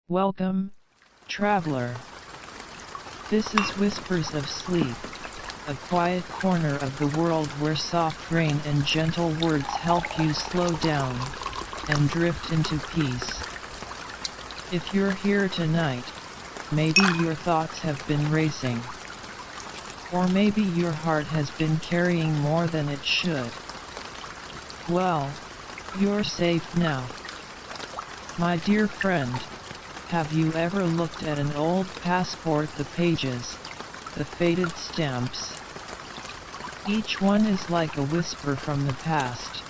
Welcome, traveler. This is Whispers of Sleep, a quiet corner of the world where soft rain and gentle words help you slow down and drift into peace. If you're here tonight, maybe your thoughts have been racing. Or maybe your heart has been carrying more than it should. Well, you're safe now. My dear friend, have you ever looked at an old passport? The pages, the faded stamps. Each one is like a whisper from the past.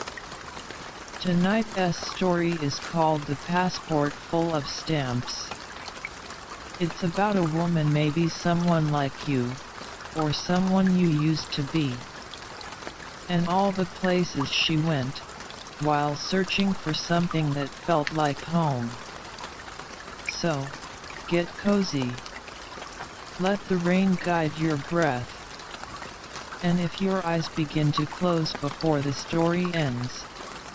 Tonight's story is called The Passport Full of Stamps. It's about a woman, maybe someone like you, or someone you used to be, and all the places she went, while searching for something that felt like home. So, get cozy. Let the rain guide your breath. And if your eyes begin to close before the story ends,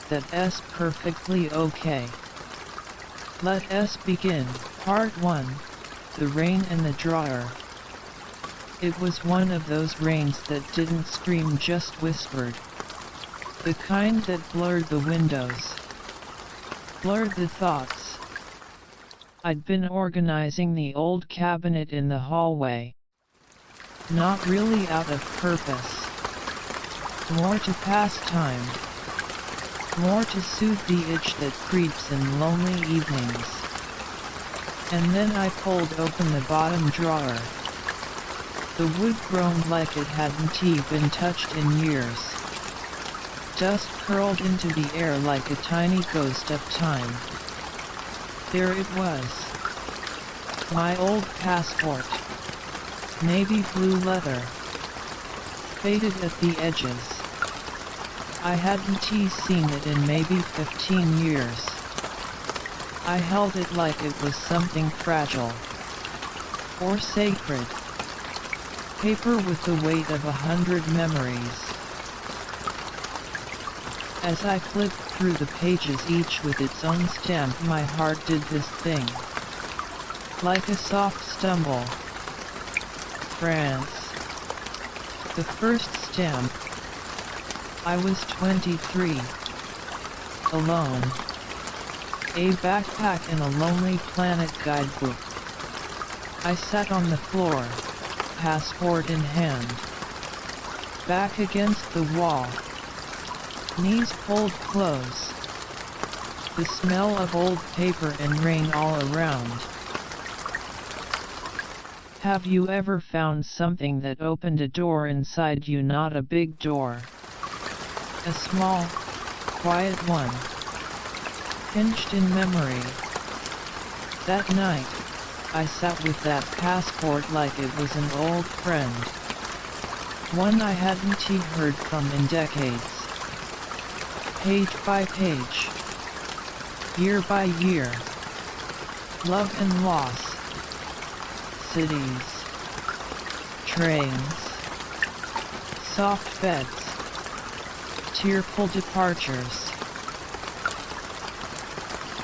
that's perfectly okay. Let us begin. Part 1, The Rain and the Drawer. It was one of those rains that didn't scream, just whispered. The kind that blurred the windows, blurred the thoughts. I'd been organizing the old cabinet in the hallway. Not really out of purpose. More to pass time. More to soothe the itch that creeps in lonely evenings. And then I pulled open the bottom drawer. The wood groaned like it hadn't been touched in years. Dust curled into the air like a tiny ghost of time. There it was. My old passport. Navy blue leather. Faded at the edges. I hadn't seen it in maybe 15 years. I held it like it was something fragile. Or sacred. Paper with the weight of 100 memories. As I flipped through the pages, each with its own stamp, my heart did this thing. Like a soft stumble. France. The first stamp. I was 23. Alone. A backpack and a Lonely Planet guidebook. I sat on the floor, passport in hand. Back against the wall. Knees pulled close. The smell of old paper and rain all around. Have you ever found something that opened a door inside you? Not a big door. A small, quiet one. Pinched in memory. That night, I sat with that passport like it was an old friend. One I hadn't heard from in decades. Page by page. Year by year. Love and loss. Cities. Trains. Soft beds. Tearful departures.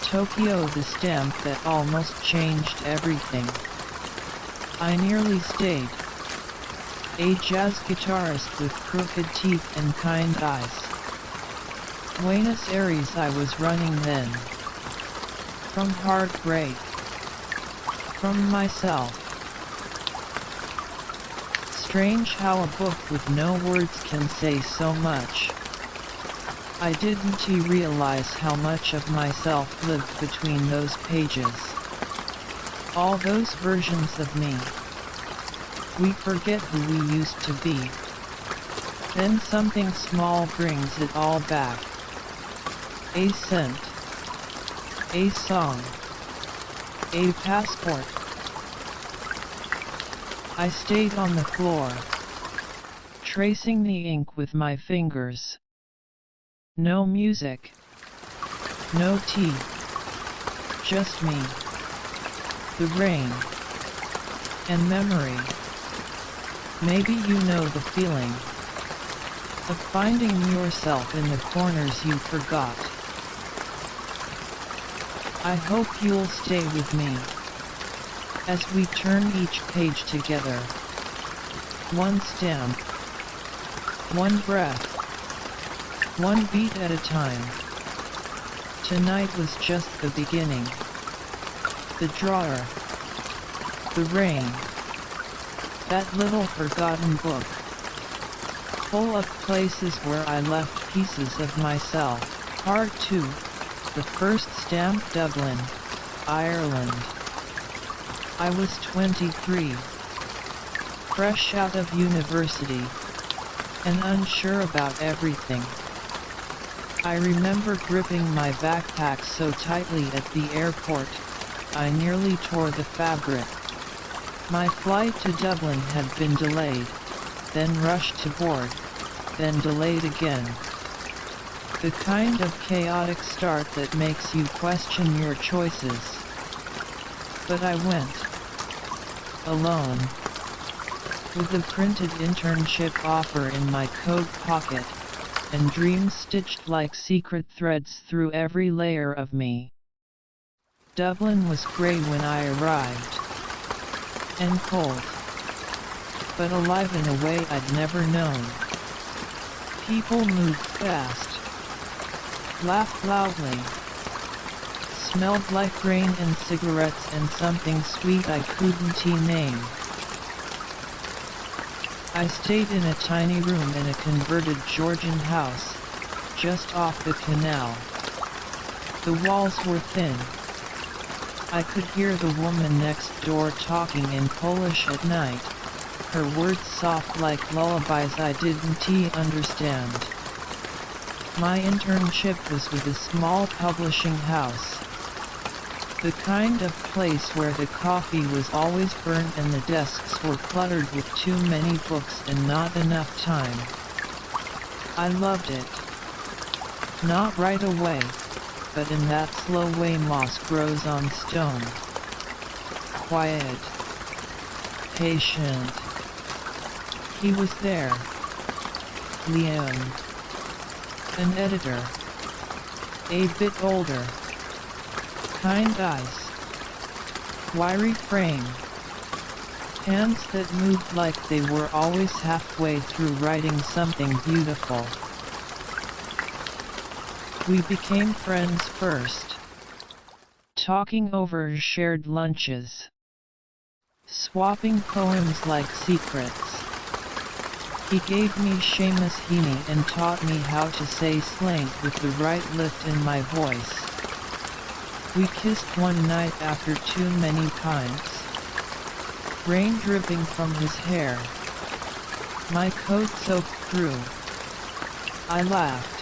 Tokyo, the stamp that almost changed everything. I nearly stayed. A jazz guitarist with crooked teeth and kind eyes. Buenos Aires I was running then. From heartbreak. From myself. Strange how a book with no words can say so much. I didn't realize how much of myself lived between those pages. All those versions of me. We forget who we used to be. Then something small brings it all back. A scent. A song. A passport. I stayed on the floor, tracing the ink with my fingers. No music. No tea. Just me. The rain. And memory. Maybe you know the feeling of finding yourself in the corners you forgot. I hope you'll stay with me as we turn each page together. One stamp, one breath, one beat at a time. Tonight was just the beginning. The drawer, the rain, that little forgotten book, full of places where I left pieces of myself. Part 2, the first stamp, Dublin, Ireland. I was 23, fresh out of university, and unsure about everything. I remember gripping my backpack so tightly at the airport, I nearly tore the fabric. My flight to Dublin had been delayed, then rushed to board, then delayed again. The kind of chaotic start that makes you question your choices. But I went. Alone. With the printed internship offer in my coat pocket, and dreams stitched like secret threads through every layer of me. Dublin was grey when I arrived. And cold. But alive in a way I'd never known. People moved fast. Laughed loudly. Smelled like rain and cigarettes and something sweet I couldn't name. I stayed in a tiny room in a converted Georgian house, just off the canal. The walls were thin. I could hear the woman next door talking in Polish at night, her words soft like lullabies I didn't understand. My internship was with a small publishing house. The kind of place where the coffee was always burnt and the desks were cluttered with too many books and not enough time. I loved it. Not right away, but in that slow way moss grows on stone. Quiet. Patient. He was there. Liam. An editor. A bit older. Kind eyes. Wiry frame. Hands that moved like they were always halfway through writing something beautiful. We became friends first. Talking over shared lunches. Swapping poems like secrets. He gave me Seamus Heaney and taught me how to say slang with the right lift in my voice. We kissed one night after too many pints. Rain dripping from his hair. My coat soaked through. I laughed.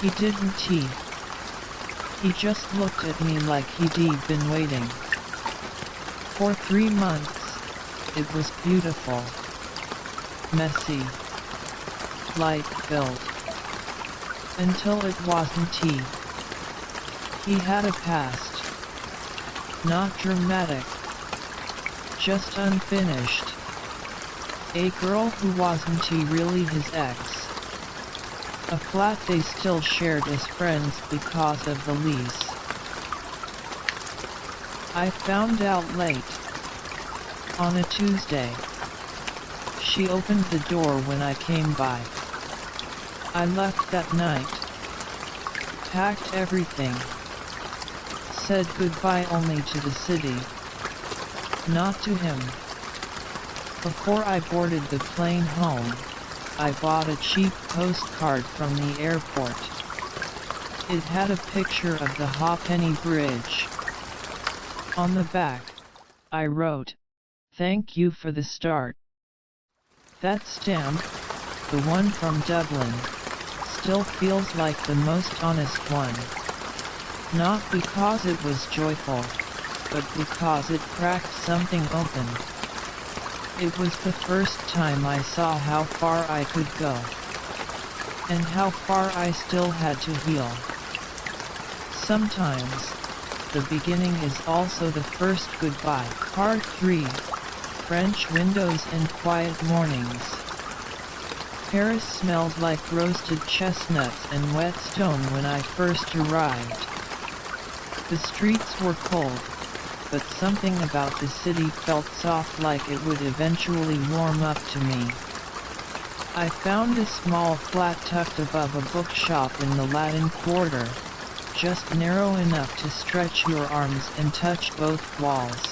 He didn't. He just looked at me like he'd been waiting. For 3 months, it was beautiful. Messy. Light-filled. Until it wasn't. He had a past. Not dramatic. Just unfinished. A girl who wasn't really his ex. A flat they still shared as friends because of the lease. I found out late. On a Tuesday. She opened the door when I came by. I left that night. Packed everything. Said goodbye only to the city. Not to him. Before I boarded the plane home, I bought a cheap postcard from the airport. It had a picture of the Ha'penny Bridge. On the back, I wrote, "Thank you for the start." That stamp, the one from Dublin, still feels like the most honest one. Not because it was joyful, but because it cracked something open. It was the first time I saw how far I could go, and how far I still had to heal. Sometimes, the beginning is also the first goodbye. Part 3, French windows and quiet mornings. Paris smelled like roasted chestnuts and wet stone when I first arrived. The streets were cold, but something about the city felt soft, like it would eventually warm up to me. I found a small flat tucked above a bookshop in the Latin Quarter, just narrow enough to stretch your arms and touch both walls.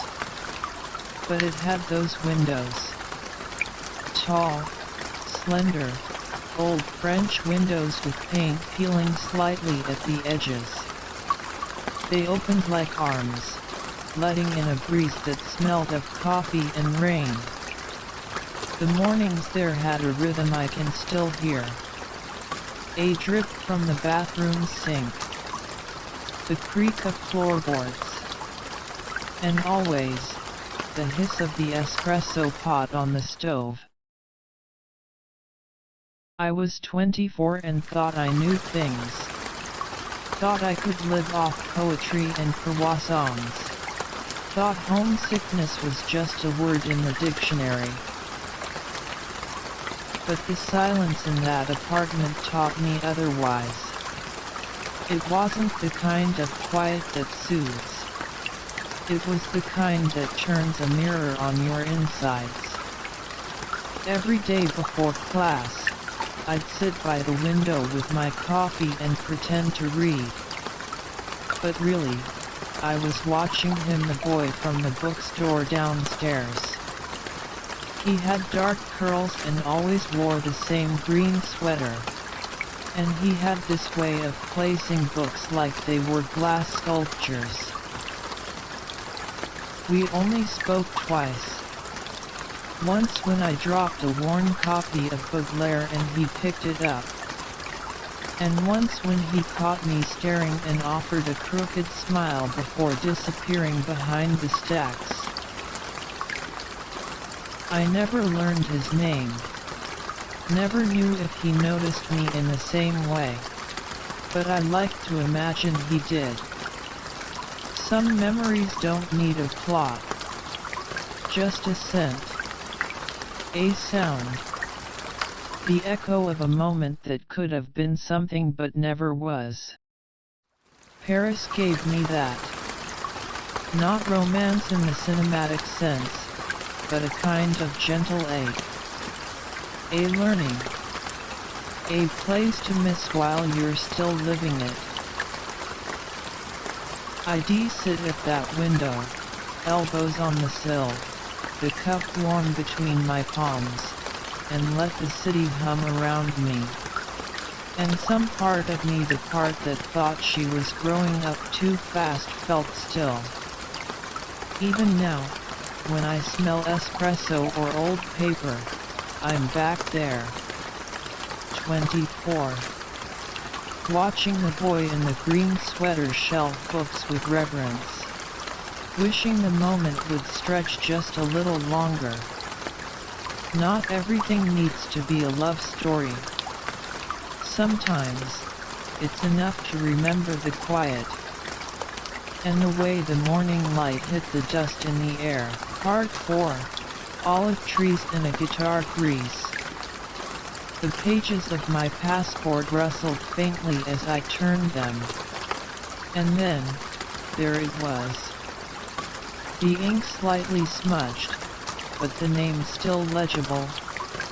But it had those windows. Tall, slender, old French windows with paint peeling slightly at the edges. They opened like arms, letting in a breeze that smelled of coffee and rain. The mornings there had a rhythm I can still hear. A drip from the bathroom sink. The creak of floorboards. And always, the hiss of the espresso pot on the stove. I was 24 and thought I knew things. Thought I could live off poetry and croissants. Thought homesickness was just a word in the dictionary. But the silence in that apartment taught me otherwise. It wasn't the kind of quiet that soothes. It was the kind that turns a mirror on your insides. Every day before class, I'd sit by the window with my coffee and pretend to read. But really, I was watching him, the boy from the bookstore downstairs. He had dark curls and always wore the same green sweater. And he had this way of placing books like they were glass sculptures. We only spoke twice. Once when I dropped a worn copy of Baudelaire and he picked it up. And once when he caught me staring and offered a crooked smile before disappearing behind the stacks. I never learned his name. Never knew if he noticed me in the same way. But I like to imagine he did. Some memories don't need a plot. Just a scent. A sound. The echo of a moment that could have been something but never was. Paris gave me that. Not romance in the cinematic sense, but a kind of gentle ache. A learning. A place to miss while you're still living it. I'd sit at that window, elbows on the sill, the cup warm between my palms, and let the city hum around me. And some part of me, the part that thought she was growing up too fast, felt still. Even now, when I smell espresso or old paper, I'm back there. 24. Watching the boy in the green sweater shelve books with reverence. Wishing the moment would stretch just a little longer. Not everything needs to be a love story. Sometimes, it's enough to remember the quiet. And the way the morning light hit the dust in the air. Part 4. Olive trees and a guitar grease. The pages of my passport rustled faintly as I turned them. And then, there it was. The ink slightly smudged, but the name still legible,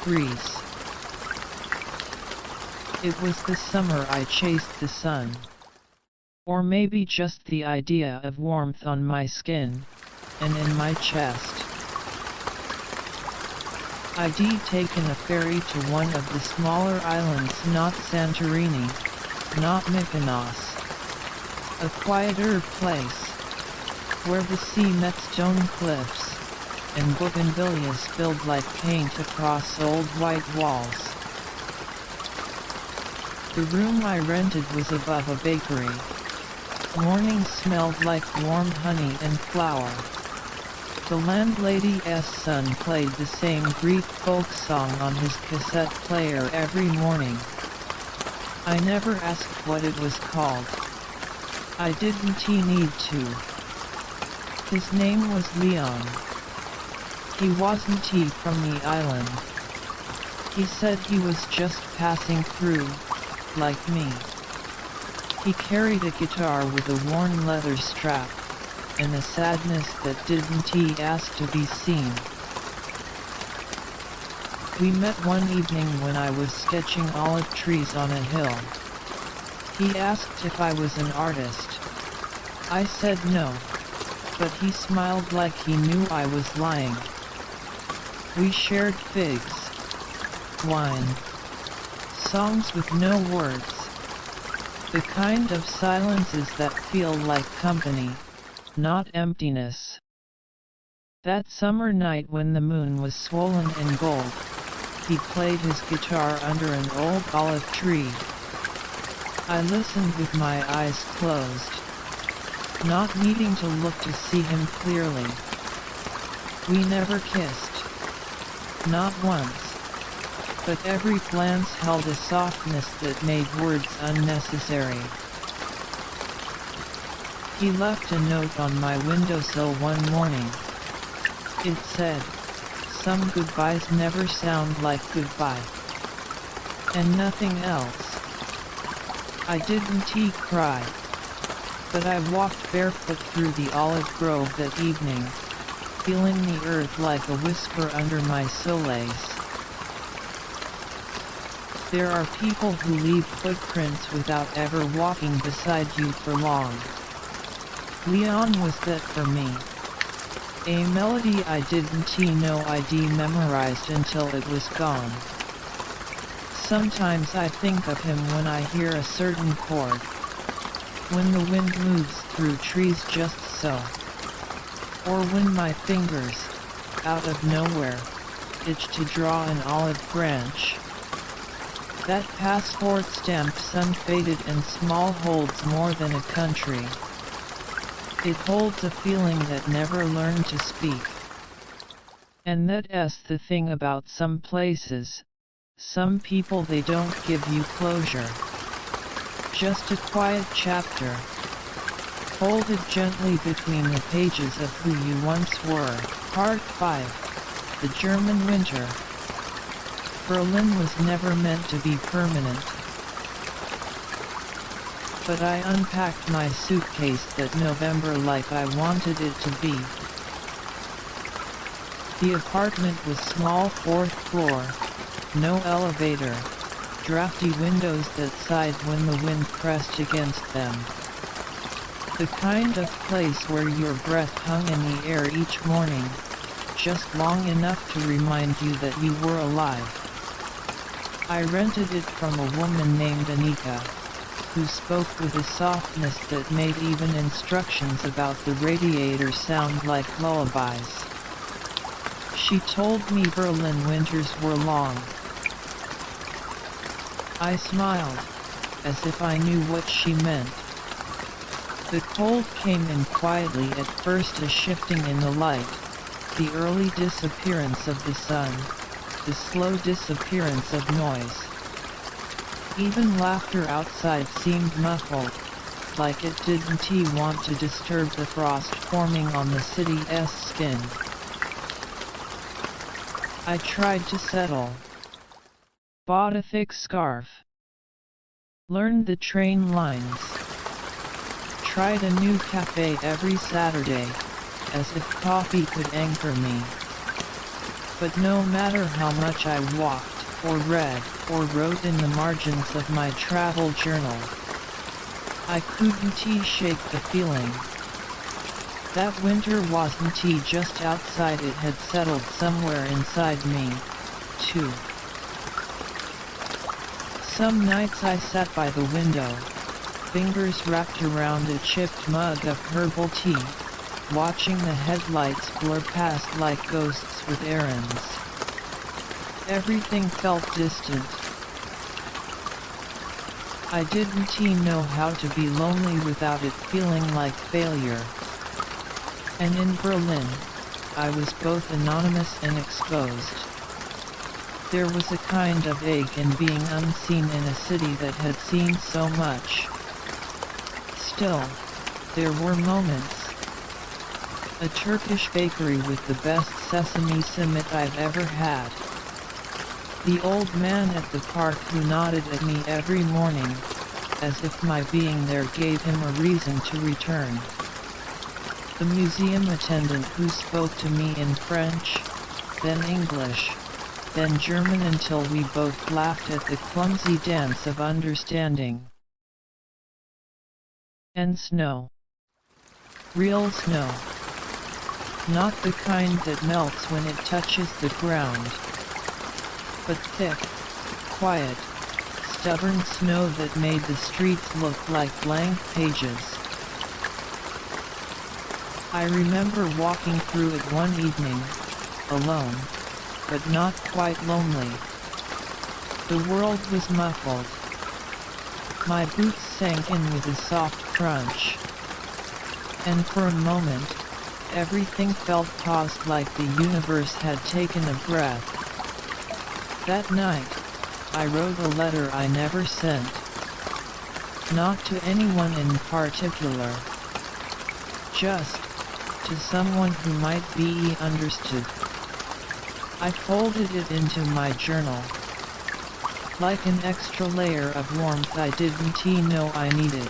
Greece. It was the summer I chased the sun. Or maybe just the idea of warmth on my skin, and in my chest. I'd taken a ferry to one of the smaller islands, not Santorini, not Mykonos. A quieter place, where the sea met stone cliffs, and bougainvillea spilled like paint across old white walls. The room I rented was above a bakery. Mornings smelled like warm honey and flour. The landlady's son played the same Greek folk song on his cassette player every morning. I never asked what it was called. I didn't need to. His name was Leon. He wasn't from the island. He said he was just passing through, like me. He carried a guitar with a worn leather strap, and a sadness that didn't he ask to be seen. We met one evening when I was sketching olive trees on a hill. He asked if I was an artist. I said no, but he smiled like he knew I was lying. We shared figs, wine, songs with no words. The kind of silences that feel like company, not emptiness. That summer night when the moon was swollen and gold, he played his guitar under an old olive tree. I listened with my eyes closed, not needing to look to see him clearly. We never kissed, not once, but every glance held a softness that made words unnecessary. He left a note on my windowsill one morning. It said, "Some goodbyes never sound like goodbye." And nothing else. I didn't cry, but I walked barefoot through the olive grove that evening, feeling the earth like a whisper under my soles. There are people who leave footprints without ever walking beside you for long. Leon was that for me. A melody I didn't know I'd memorized until it was gone. Sometimes I think of him when I hear a certain chord, when the wind moves through trees just so, or when my fingers, out of nowhere, itch to draw an olive branch. That passport stamp, sun-faded and small, holds more than a country. It holds a feeling that never learned to speak. And that's the thing about some places, some people, they don't give you closure. Just a quiet chapter, folded gently between the pages of who you once were. Part 5. The German Winter. Berlin was never meant to be permanent. But I unpacked my suitcase that November like I wanted it to be. The apartment was small, 4th floor, no elevator, drafty windows that sighed when the wind pressed against them. The kind of place where your breath hung in the air each morning, just long enough to remind you that you were alive. I rented it from a woman named Anika, who spoke with a softness that made even instructions about the radiator sound like lullabies. She told me Berlin winters were long. I smiled, as if I knew what she meant. The cold came in quietly at first, a shifting in the light, the early disappearance of the sun, the slow disappearance of noise. Even laughter outside seemed muffled, like it didn't want to disturb the frost forming on the city's skin. I tried to settle. Bought a thick scarf. Learned the train lines. Tried a new cafe every Saturday, as if coffee could anchor me. But no matter how much I walked, or read, or wrote in the margins of my travel journal, I couldn't shake the feeling. That winter wasn't just outside, it had settled somewhere inside me, too. Some nights I sat by the window, fingers wrapped around a chipped mug of herbal tea, watching the headlights blur past like ghosts with errands. Everything felt distant. I didn't know how to be lonely without it feeling like failure. And in Berlin, I was both anonymous and exposed. There was a kind of ache in being unseen in a city that had seen so much. Still, there were moments. A Turkish bakery with the best sesame simit I've ever had. The old man at the park who nodded at me every morning, as if my being there gave him a reason to return. The museum attendant who spoke to me in French, then English, then German until we both laughed at the clumsy dance of understanding. And snow. Real snow. Not the kind that melts when it touches the ground, but thick, quiet, stubborn snow that made the streets look like blank pages. I remember walking through it one evening, alone, but not quite lonely. The world was muffled. My boots sank in with a soft crunch. And for a moment, everything felt paused, like the universe had taken a breath. That night, I wrote a letter I never sent. Not to anyone in particular. Just to someone who might be understood. I folded it into my journal. Like an extra layer of warmth I didn't know I needed.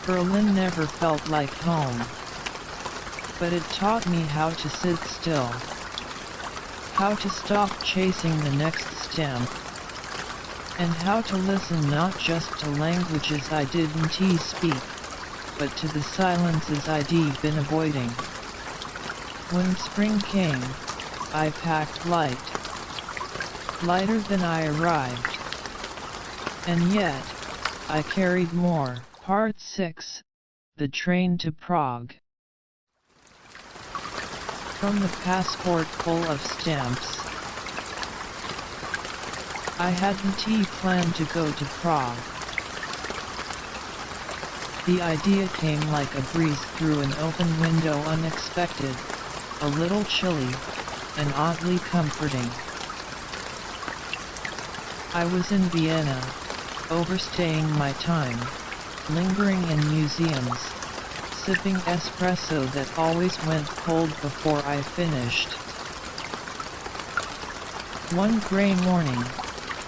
Berlin never felt like home. But it taught me how to sit still. How to stop chasing the next stamp. And how to listen not just to languages I didn't speak, but to the silences I'd been avoiding. When spring came, I packed light. Lighter than I arrived. And yet, I carried more. Part 6. The Train to Prague. From the passport full of stamps. I hadn't planned to go to Prague. The idea came like a breeze through an open window, unexpected, a little chilly, and oddly comforting. I was in Vienna, overstaying my time, lingering in museums, sipping espresso that always went cold before I finished. One gray morning,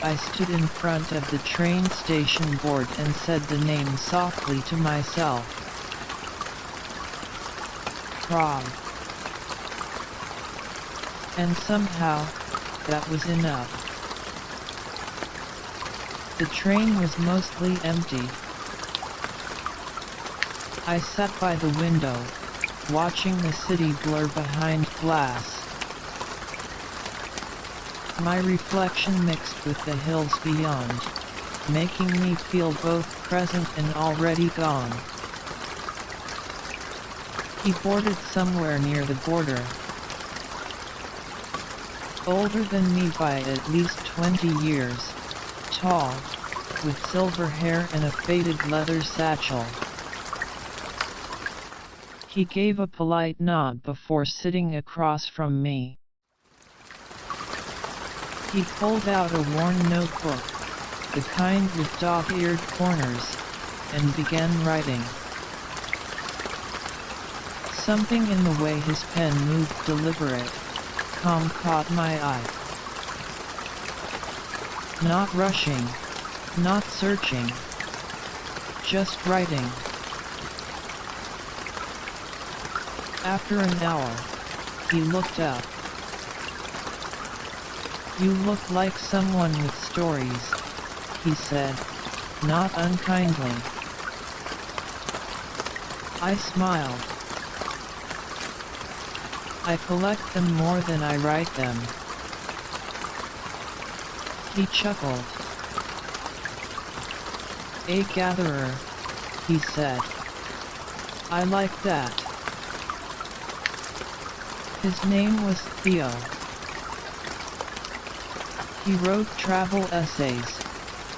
I stood in front of the train station board and said the name softly to myself. Prague. And somehow, that was enough. The train was mostly empty. I sat by the window, watching the city blur behind glass. My reflection mixed with the hills beyond, making me feel both present and already gone. He boarded somewhere near the border. Older than me by at least 20 years, tall, with silver hair and a faded leather satchel. He gave a polite nod before sitting across from me. He pulled out a worn notebook, the kind with dog-eared corners, and began writing. Something in the way his pen moved, deliberate, calm, caught my eye. Not rushing, not searching, just writing. After an hour, he looked up. "You look like someone with stories," he said, not unkindly. I smiled. "I collect them more than I write them." He chuckled. "A gatherer," he said. "I like that." His name was Theo. He wrote travel essays,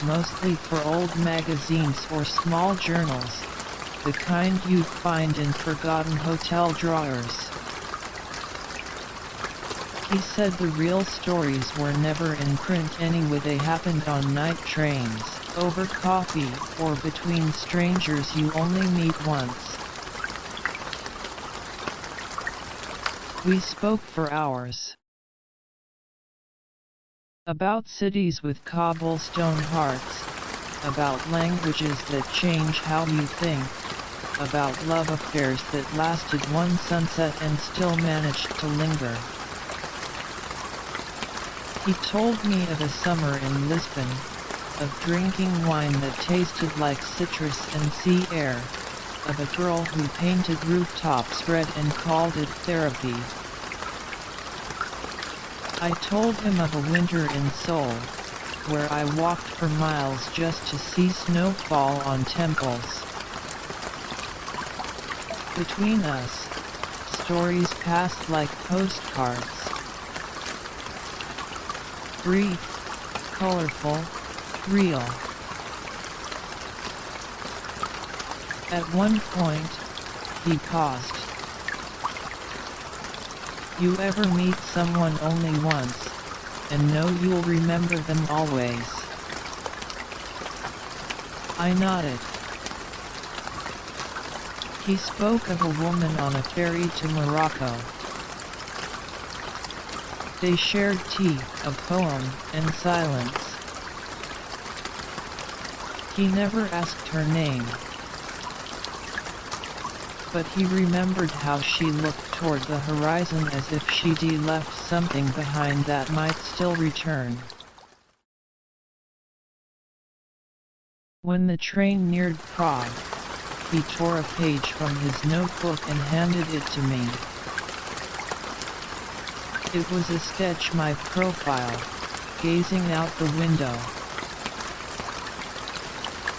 mostly for old magazines or small journals, the kind you'd find in forgotten hotel drawers. He said the real stories were never in print anyway, they happened on night trains, over coffee, or between strangers you only meet once. We spoke for hours. About cities with cobblestone hearts, about languages that change how you think, about love affairs that lasted one sunset and still managed to linger. He told me of a summer in Lisbon, of drinking wine that tasted like citrus and sea air, of a girl who painted rooftops red and called it therapy. I told him of a winter in Seoul, where I walked for miles just to see snow fall on temples. Between us, stories passed like postcards. Brief, colorful, real. At one point, he paused. You ever meet someone only once, and know you'll remember them always? I nodded. He spoke of a woman on a ferry to Morocco. They shared tea, a poem, and silence. He never asked her name, but he remembered how she looked toward the horizon as if she'd left something behind that might still return. When the train neared Prague, he tore a page from his notebook and handed it to me. It was a sketch, my profile, gazing out the window.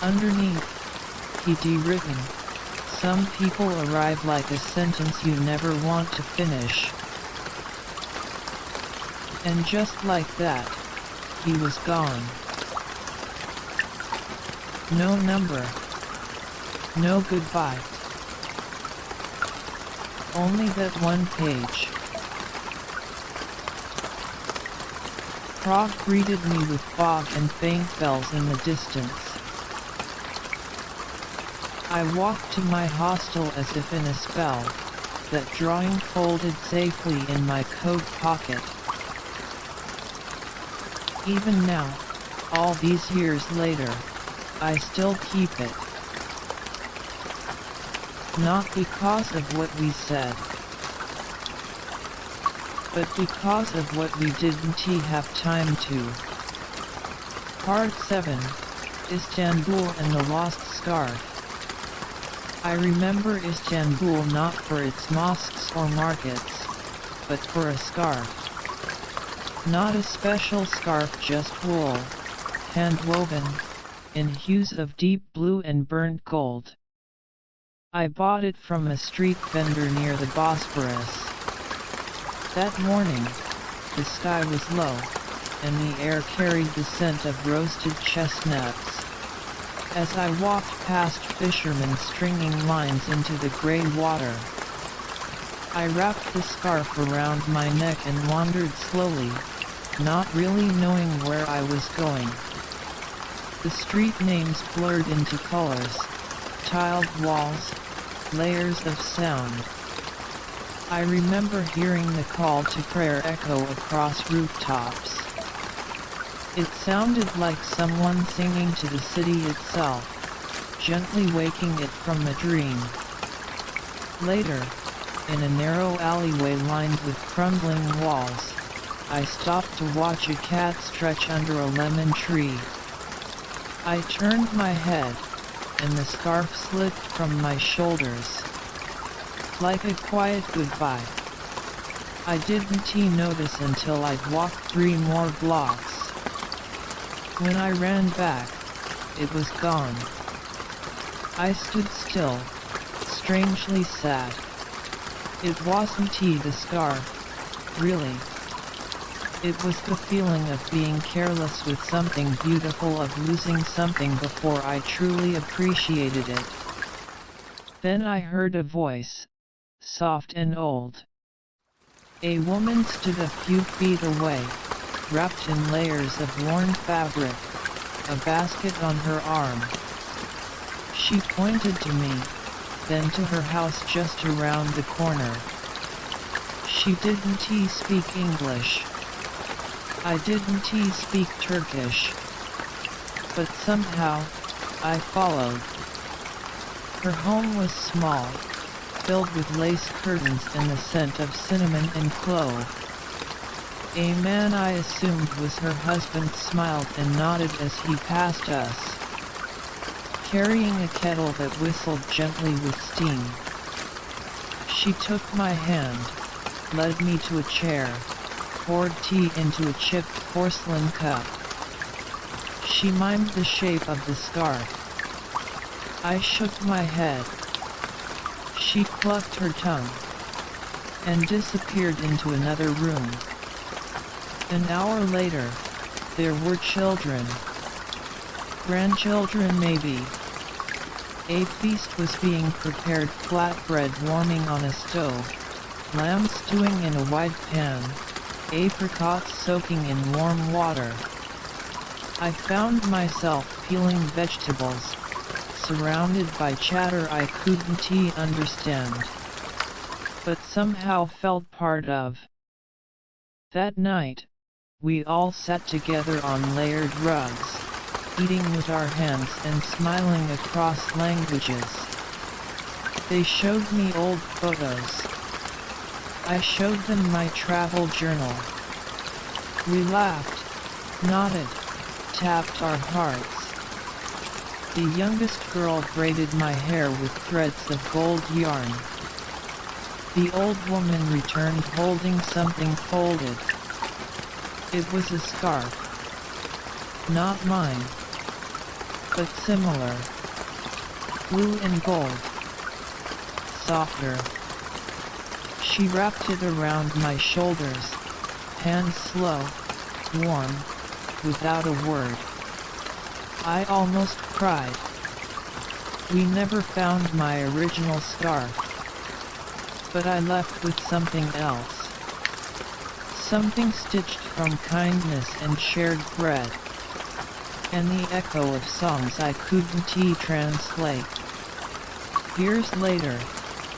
Underneath, he'd written, "Some people arrive like a sentence you never want to finish." And just like that, he was gone. No number. No goodbye. Only that one page. Prague greeted me with fog and faint bells in the distance. I walked to my hostel as if in a spell, that drawing folded safely in my coat pocket. Even now, all these years later, I still keep it. Not because of what we said, but because of what we didn't have time to. Part 7, Istanbul and the Lost Scarf. I remember Istanbul not for its mosques or markets, but for a scarf. Not a special scarf, just wool, hand-woven, in hues of deep blue and burnt gold. I bought it from a street vendor near the Bosphorus. That morning, the sky was low, and the air carried the scent of roasted chestnuts. As I walked past fishermen stringing lines into the grey water, I wrapped the scarf around my neck and wandered slowly, not really knowing where I was going. The street names blurred into colors, tiled walls, layers of sound. I remember hearing the call to prayer echo across rooftops. It sounded like someone singing to the city itself, gently waking it from a dream. Later, in a narrow alleyway lined with crumbling walls, I stopped to watch a cat stretch under a lemon tree. I turned my head, and the scarf slipped from my shoulders. Like a quiet goodbye. I didn't notice until I'd walked 3 more blocks. When I ran back, it was gone. I stood still, strangely sad. It wasn't the scarf, really. It was the feeling of being careless with something beautiful, of losing something before I truly appreciated it. Then I heard a voice, soft and old. A woman stood a few feet away, wrapped in layers of worn fabric, a basket on her arm. She pointed to me, then to her house just around the corner. She didn't speak English. I didn't speak Turkish. but somehow, I followed. Her home was small, filled with lace curtains and the scent of cinnamon and clove. A man I assumed was her husband smiled and nodded as he passed us, carrying a kettle that whistled gently with steam. She took my hand, led me to a chair, poured tea into a chipped porcelain cup. She mimed the shape of the scarf. I shook my head. She clucked her tongue and disappeared into another room. An hour later, there were children. Grandchildren maybe. A feast was being prepared, flatbread warming on a stove, lamb stewing in a wide pan, apricots soaking in warm water. I found myself peeling vegetables, surrounded by chatter I couldn't understand, but somehow felt part of. That night, we all sat together on layered rugs, eating with our hands and smiling across languages. They showed me old photos. I showed them my travel journal. We laughed, nodded, tapped our hearts. The youngest girl braided my hair with threads of gold yarn. The old woman returned holding something folded. It was a scarf. Not mine, but similar. Blue and gold. Softer. She wrapped it around my shoulders, hands slow, warm, without a word. I almost cried. We never found my original scarf, but I left with something else. Something stitched from kindness and shared bread, and the echo of songs I couldn't translate. Years later,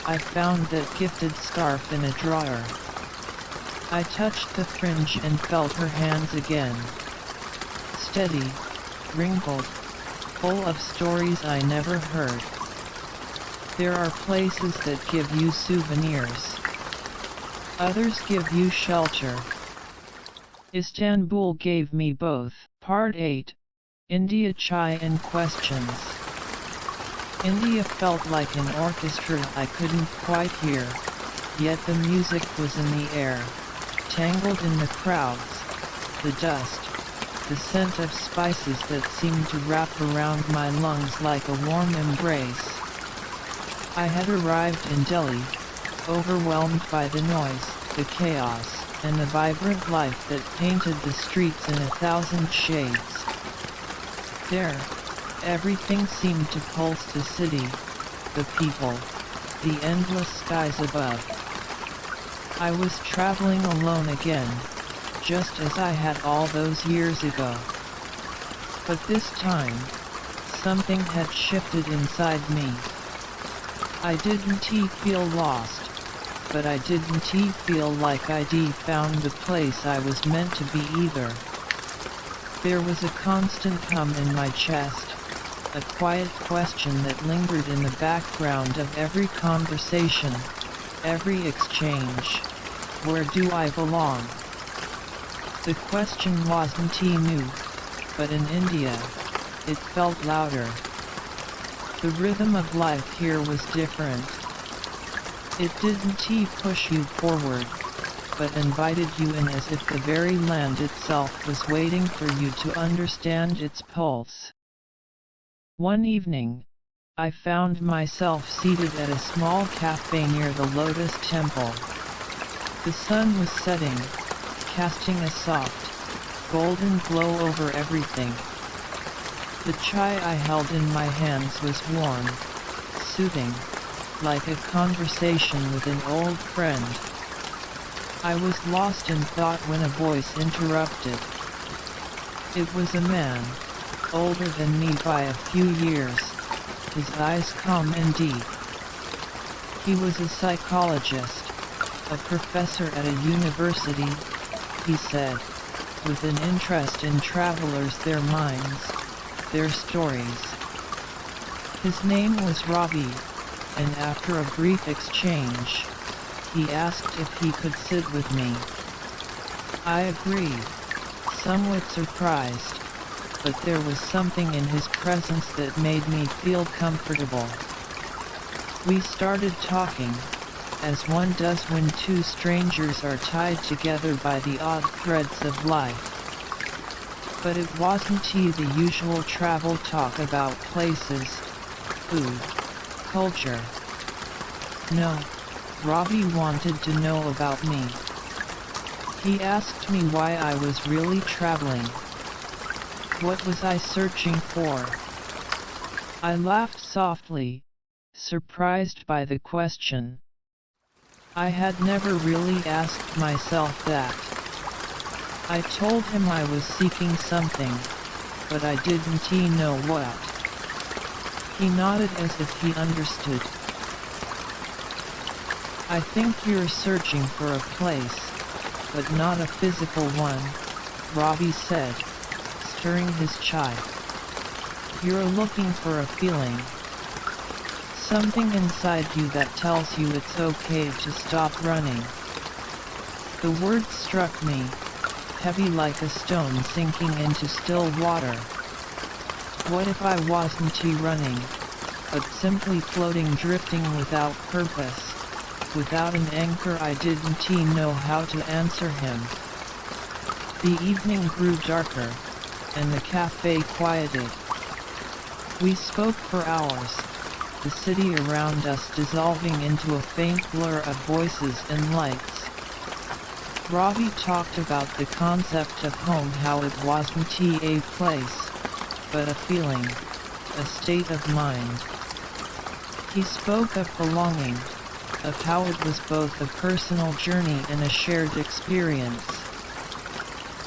I found that gifted scarf in a drawer. I touched the fringe and felt her hands again. Steady, wrinkled, full of stories I never heard. There are places that give you souvenirs. Others give you shelter. Istanbul gave me both. Part 8. India Chai and Questions. India felt like an orchestra I couldn't quite hear, yet the music was in the air, tangled in the crowds, the dust, the scent of spices that seemed to wrap around my lungs like a warm embrace. I had arrived in Delhi, overwhelmed by the noise, the chaos, and the vibrant life that painted the streets in 1,000 shades. There, everything seemed to pulse: the city, the people, the endless skies above. I was traveling alone again, just as I had all those years ago. But this time, something had shifted inside me. I didn't feel lost, but I didn't feel like I'd found the place I was meant to be either. There was a constant hum in my chest, a quiet question that lingered in the background of every conversation, every exchange. Where do I belong? The question wasn't new, but in India, it felt louder. The rhythm of life here was different. It didn't push you forward, but invited you in as if the very land itself was waiting for you to understand its pulse. One evening, I found myself seated at a small cafe near the Lotus Temple. The sun was setting, casting a soft, golden glow over everything. The chai I held in my hands was warm, soothing, like a conversation with an old friend. I was lost in thought when a voice interrupted. It was a man, older than me by a few years, his eyes calm and deep. He was a psychologist, a professor at a university, he said, with an interest in travelers, their minds, their stories. His name was Robbie, and after a brief exchange, he asked if he could sit with me. I agreed, somewhat surprised, but there was something in his presence that made me feel comfortable. We started talking, as one does when two strangers are tied together by the odd threads of life. But it wasn't the usual travel talk about places, food, culture. No, Robbie wanted to know about me. He asked me why I was really traveling. What was I searching for? I laughed softly, surprised by the question. I had never really asked myself that. I told him I was seeking something, but I didn't know what. He nodded as if he understood. I think you're searching for a place, but not a physical one, Robbie said, stirring his chai. You're looking for a feeling. Something inside you that tells you it's okay to stop running. The words struck me, heavy like a stone sinking into still water. What if I wasn't running, but simply floating, drifting without purpose, without an anchor? I didn't know how to answer him. The evening grew darker, and the cafe quieted. We spoke for hours, the city around us dissolving into a faint blur of voices and lights. Robbie talked about the concept of home, how it wasn't a place, but a feeling, a state of mind. He spoke of belonging, of how it was both a personal journey and a shared experience.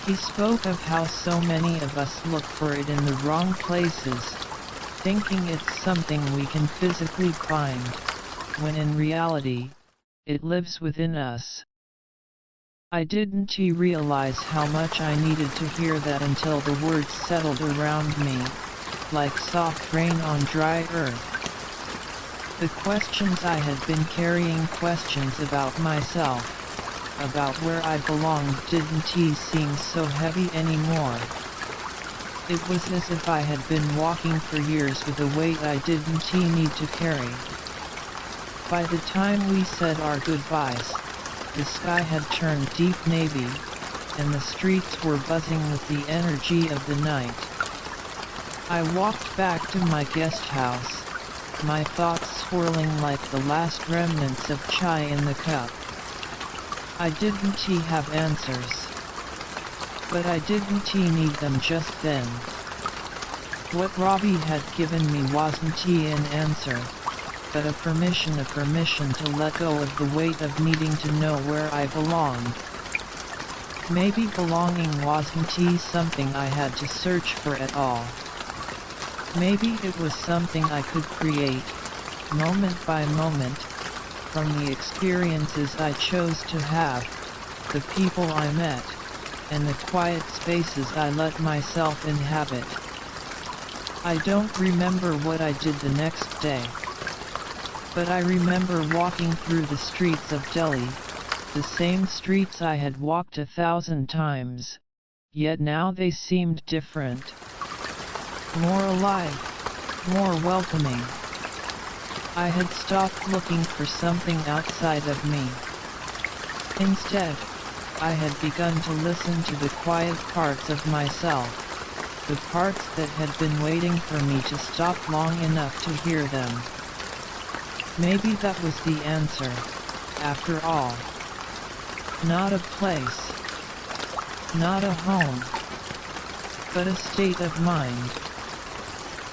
He spoke of how so many of us look for it in the wrong places, thinking it's something we can physically find, when in reality, it lives within us. I didn't realize how much I needed to hear that until the words settled around me, like soft rain on dry earth. The questions I had been carrying, questions about myself, about where I belonged, didn't seem so heavy anymore. It was as if I had been walking for years with a weight I didn't need to carry. By the time we said our goodbyes, the sky had turned deep navy, and the streets were buzzing with the energy of the night. I walked back to my guest house, my thoughts swirling like the last remnants of chai in the cup. I didn't have answers. But I didn't need them just then. What Robbie had given me wasn't an answer, but a permission to let go of the weight of needing to know where I belonged. Maybe belonging wasn't something I had to search for at all. Maybe it was something I could create, moment by moment, from the experiences I chose to have, the people I met, and the quiet spaces I let myself inhabit. I don't remember what I did the next day, but I remember walking through the streets of Delhi, the same streets I had walked 1,000 times, yet now they seemed different. More alive, more welcoming. I had stopped looking for something outside of me. Instead, I had begun to listen to the quiet parts of myself, the parts that had been waiting for me to stop long enough to hear them. Maybe that was the answer, after all. Not a place, not a home, but a state of mind.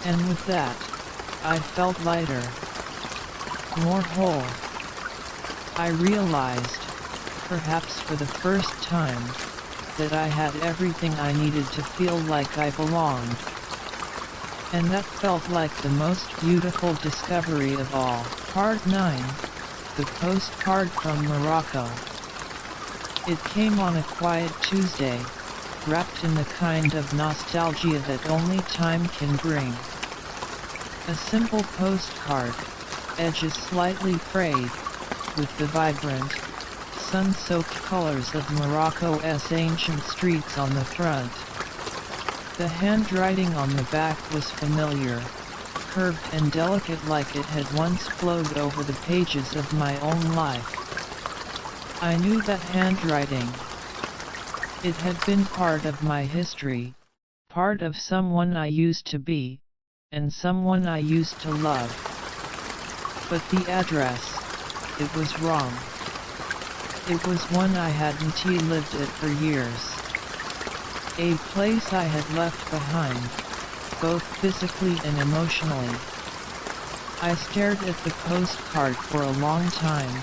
And with that, I felt lighter, more whole. I realized, perhaps for the first time, that I had everything I needed to feel like I belonged. And that felt like the most beautiful discovery of all. Part 9, The Postcard from Morocco. It came on a quiet Tuesday, wrapped in the kind of nostalgia that only time can bring. A simple postcard, edges slightly frayed, with the vibrant, sun-soaked colors of Morocco's ancient streets on the front. The handwriting on the back was familiar, curved and delicate like it had once flowed over the pages of my own life. I knew that handwriting. It had been part of my history, part of someone I used to be, and someone I used to love. But the address, it was wrong. It was one I hadn't lived at for years. A place I had left behind, both physically and emotionally. I stared at the postcard for a long time,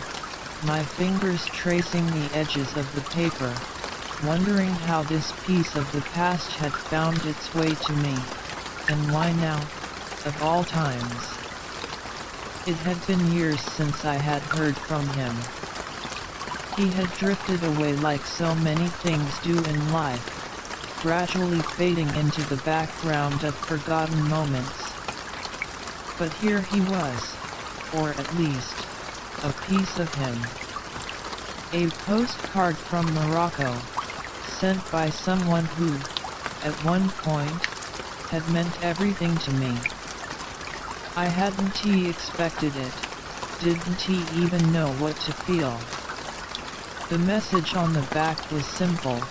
my fingers tracing the edges of the paper, wondering how this piece of the past had found its way to me, and why now, of all times. It had been years since I had heard from him. He had drifted away like so many things do in life, gradually fading into the background of forgotten moments. But here he was, or at least, a piece of him. A postcard from Morocco, sent by someone who, at one point, had meant everything to me. I hadn't expected it, didn't even know what to feel. The message on the back was simple: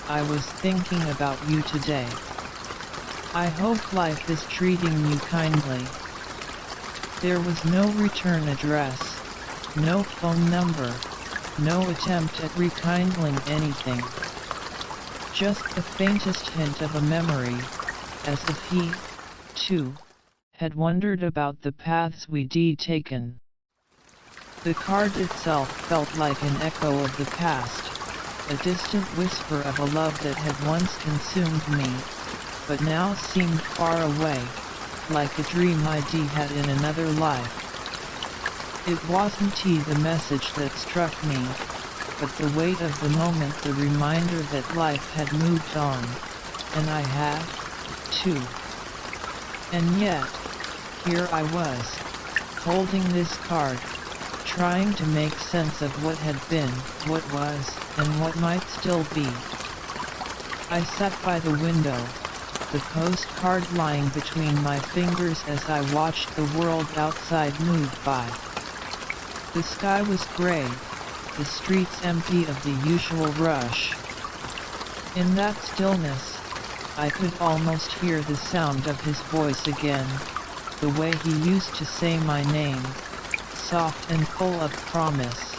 I was thinking about you today. I hope life is treating you kindly. There was no return address, no phone number, no attempt at rekindling anything. Just the faintest hint of a memory, as if he, too, had wondered about the paths we'd taken. The card itself felt like an echo of the past, a distant whisper of a love that had once consumed me, but now seemed far away, like a dream I'd had in another life. It wasn't the message that struck me, but the weight of the moment, the reminder that life had moved on, and I had, too. And yet, here I was, holding this card, trying to make sense of what had been, what was, and what might still be. I sat by the window, the postcard lying between my fingers as I watched the world outside move by. The sky was gray, the streets empty of the usual rush. In that stillness, I could almost hear the sound of his voice again, the way he used to say my name, soft and full of promise.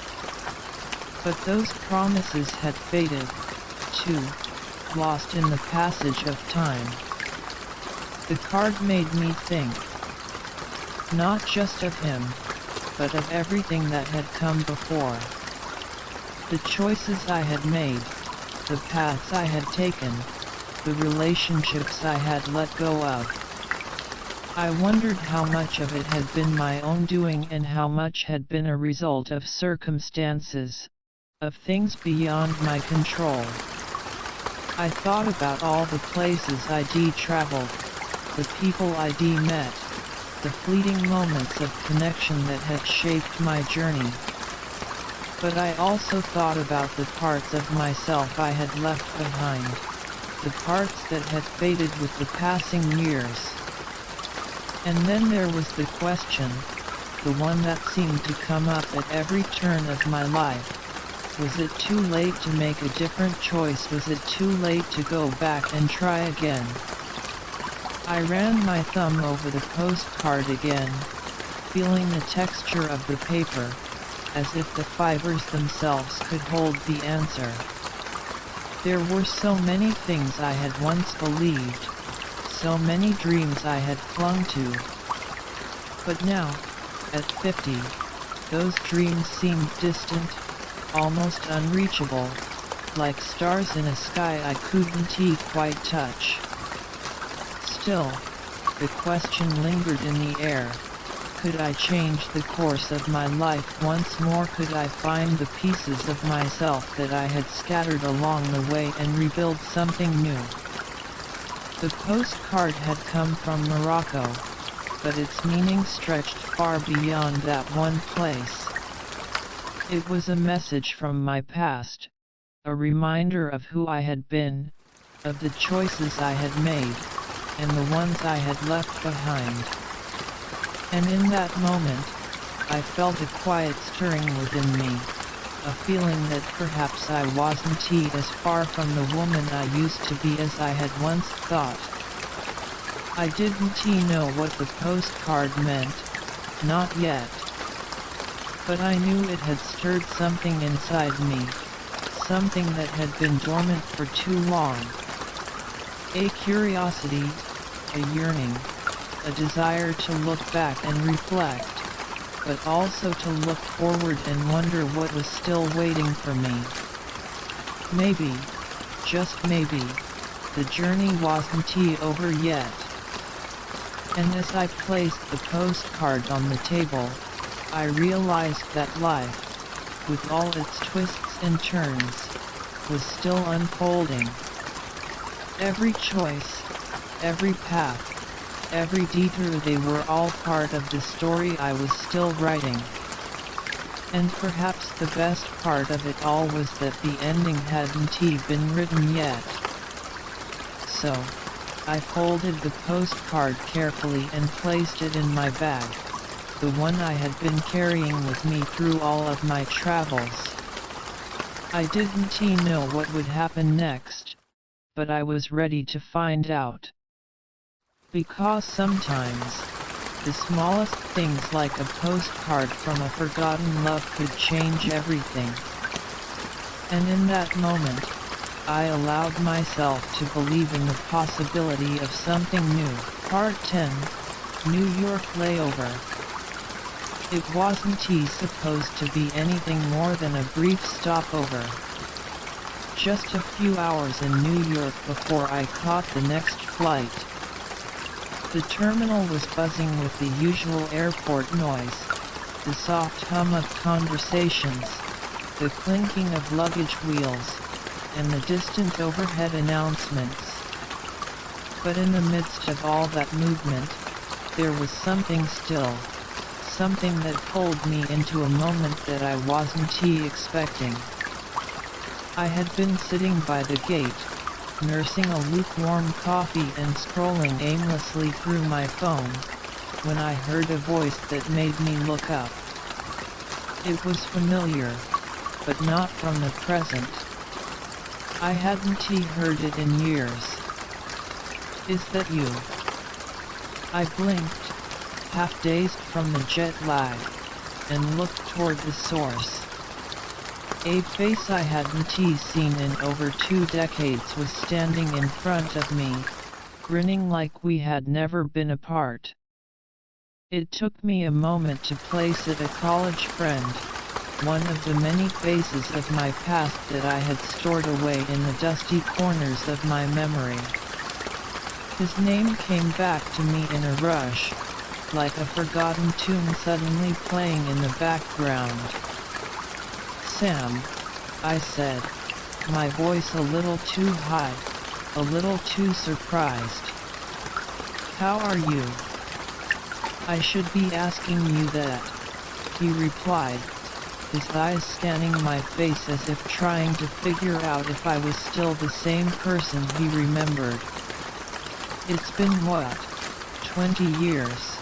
But those promises had faded, too, lost in the passage of time. The card made me think, not just of him, but of everything that had come before. The choices I had made, the paths I had taken, the relationships I had let go of. I wondered how much of it had been my own doing and how much had been a result of circumstances, of things beyond my control. I thought about all the places I'd traveled, the people I'd met, the fleeting moments of connection that had shaped my journey. But I also thought about the parts of myself I had left behind, the parts that had faded with the passing years. And then there was the question, the one that seemed to come up at every turn of my life. Was it too late to make a different choice? Was it too late to go back and try again? I ran my thumb over the postcard again, feeling the texture of the paper, as if the fibers themselves could hold the answer. There were so many things I had once believed, so many dreams I had clung to. But now, at 50, those dreams seemed distant, almost unreachable, like stars in a sky I couldn't quite touch. Still, the question lingered in the air, could I change the course of my life. Once more could I find the pieces of myself that I had scattered along the way and rebuild something new. The postcard had come from Morocco, but its meaning stretched far beyond that one place. It was a message from my past, a reminder of who I had been, of the choices I had made, and the ones I had left behind. And in that moment, I felt a quiet stirring within me, a feeling that perhaps I wasn't as far from the woman I used to be as I had once thought. I didn't know what the postcard meant, not yet. But I knew it had stirred something inside me, something that had been dormant for too long. A curiosity, a yearning, a desire to look back and reflect, but also to look forward and wonder what was still waiting for me. Maybe, just maybe, the journey wasn't over yet. And as I placed the postcard on the table, I realized that life, with all its twists and turns, was still unfolding. Every choice, every path, every detour, they were all part of the story I was still writing. And perhaps the best part of it all was that the ending hadn't been written yet. So, I folded the postcard carefully and placed it in my bag, the one I had been carrying with me through all of my travels. I didn't know what would happen next, but I was ready to find out. Because sometimes, the smallest things like a postcard from a forgotten love could change everything. And in that moment, I allowed myself to believe in the possibility of something new. Part 10, New York Layover. It wasn't supposed to be anything more than a brief stopover. Just a few hours in New York before I caught the next flight. The terminal was buzzing with the usual airport noise, the soft hum of conversations, the clinking of luggage wheels, and the distant overhead announcements. But in the midst of all that movement, there was something still, something that pulled me into a moment that I wasn't expecting. I had been sitting by the gate, nursing a lukewarm coffee and scrolling aimlessly through my phone, when I heard a voice that made me look up. It was familiar, but not from the present. I hadn't heard it in years. Is that you? I blinked, half dazed from the jet lag, and looked toward the source. A face I hadn't seen in over 2 decades was standing in front of me, grinning like we had never been apart. It took me a moment to place it, a college friend, one of the many faces of my past that I had stored away in the dusty corners of my memory. His name came back to me in a rush, like a forgotten tune suddenly playing in the background. Sam, I said, my voice a little too high, a little too surprised. How are you? I should be asking you that, he replied, his eyes scanning my face as if trying to figure out if I was still the same person he remembered. It's been what, 20 years?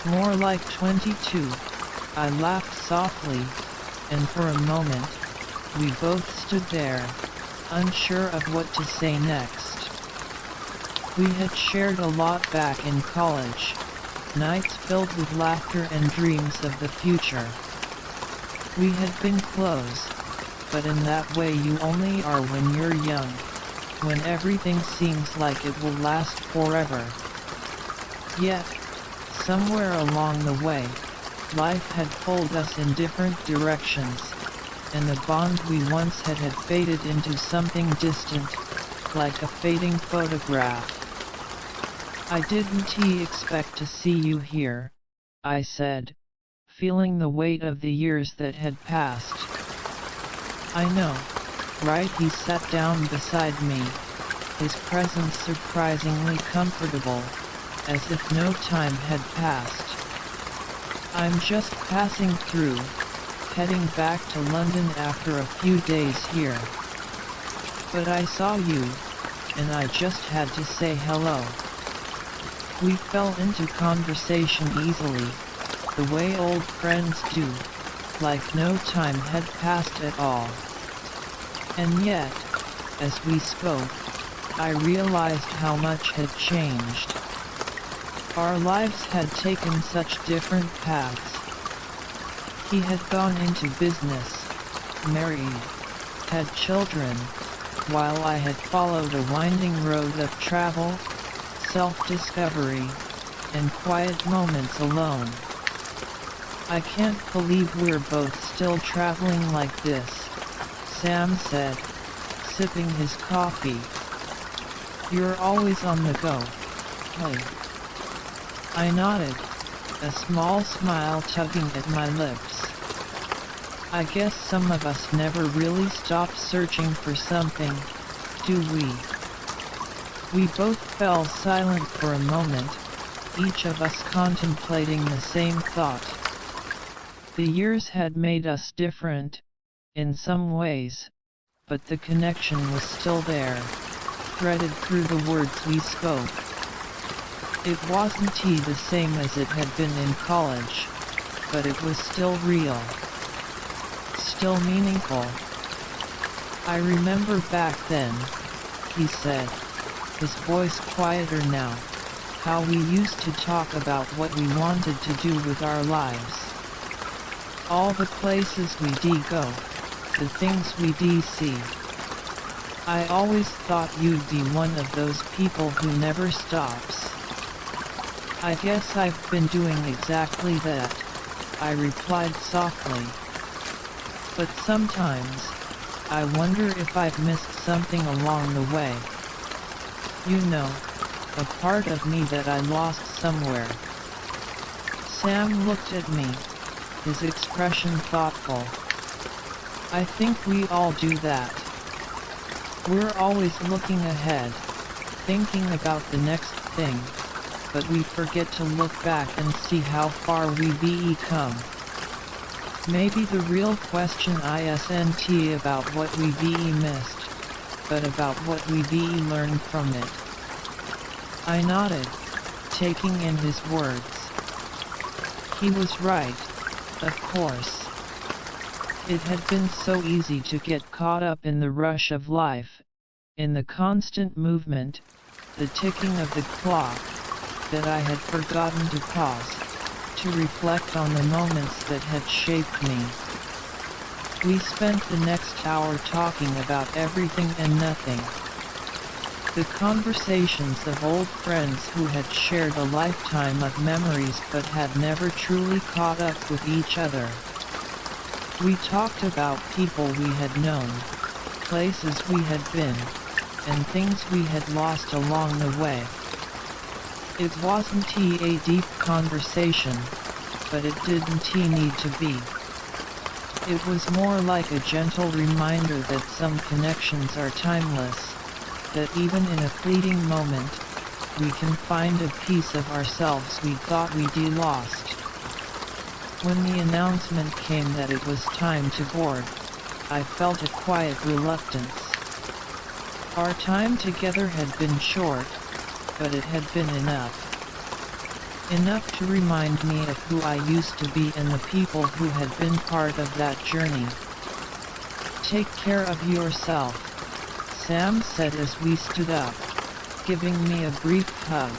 More like 22, I laughed softly, and for a moment, we both stood there, unsure of what to say next. We had shared a lot back in college, nights filled with laughter and dreams of the future. We had been close, but in that way you only are when you're young, when everything seems like it will last forever. Yet, somewhere along the way, life had pulled us in different directions, and the bond we once had faded into something distant, like a fading photograph. I didn't expect to see you here, I said, feeling the weight of the years that had passed. I know, right? He sat down beside me, his presence surprisingly comfortable, as if no time had passed. I'm just passing through, heading back to London after a few days here. But I saw you, and I just had to say hello. We fell into conversation easily, the way old friends do, like no time had passed at all. And yet, as we spoke, I realized how much had changed. Our lives had taken such different paths. He had gone into business, married, had children, while I had followed a winding road of travel, self-discovery, and quiet moments alone. I can't believe we're both still traveling like this, Sam said, sipping his coffee. You're always on the go, hey? I nodded, a small smile tugging at my lips. I guess some of us never really stop searching for something, do we? We both fell silent for a moment, each of us contemplating the same thought. The years had made us different, in some ways, but the connection was still there, threaded through the words we spoke. It wasn't the same as it had been in college, but it was still real. Still meaningful. I remember back then, he said, his voice quieter now, how we used to talk about what we wanted to do with our lives. All the places we go, the things we see. I always thought you'd be one of those people who never stops. I guess I've been doing exactly that, I replied softly. But sometimes, I wonder if I've missed something along the way. You know, a part of me that I lost somewhere. Sam looked at me, his expression thoughtful. I think we all do that. We're always looking ahead, thinking about the next thing, but we forget to look back and see how far we've come. Maybe the real question isn't about what we've missed, but about what we've learned from it. I nodded, taking in his words. He was right, of course. It had been so easy to get caught up in the rush of life, in the constant movement, the ticking of the clock, that I had forgotten to pause, to reflect on the moments that had shaped me. We spent the next hour talking about everything and nothing. The conversations of old friends who had shared a lifetime of memories but had never truly caught up with each other. We talked about people we had known, places we had been, and things we had lost along the way. It wasn't a deep conversation, but it didn't need to be. It was more like a gentle reminder that some connections are timeless, that even in a fleeting moment, we can find a piece of ourselves we thought we'd lost. When the announcement came that it was time to board, I felt a quiet reluctance. Our time together had been short, but it had been enough. Enough to remind me of who I used to be and the people who had been part of that journey. Take care of yourself, Sam said as we stood up, giving me a brief hug.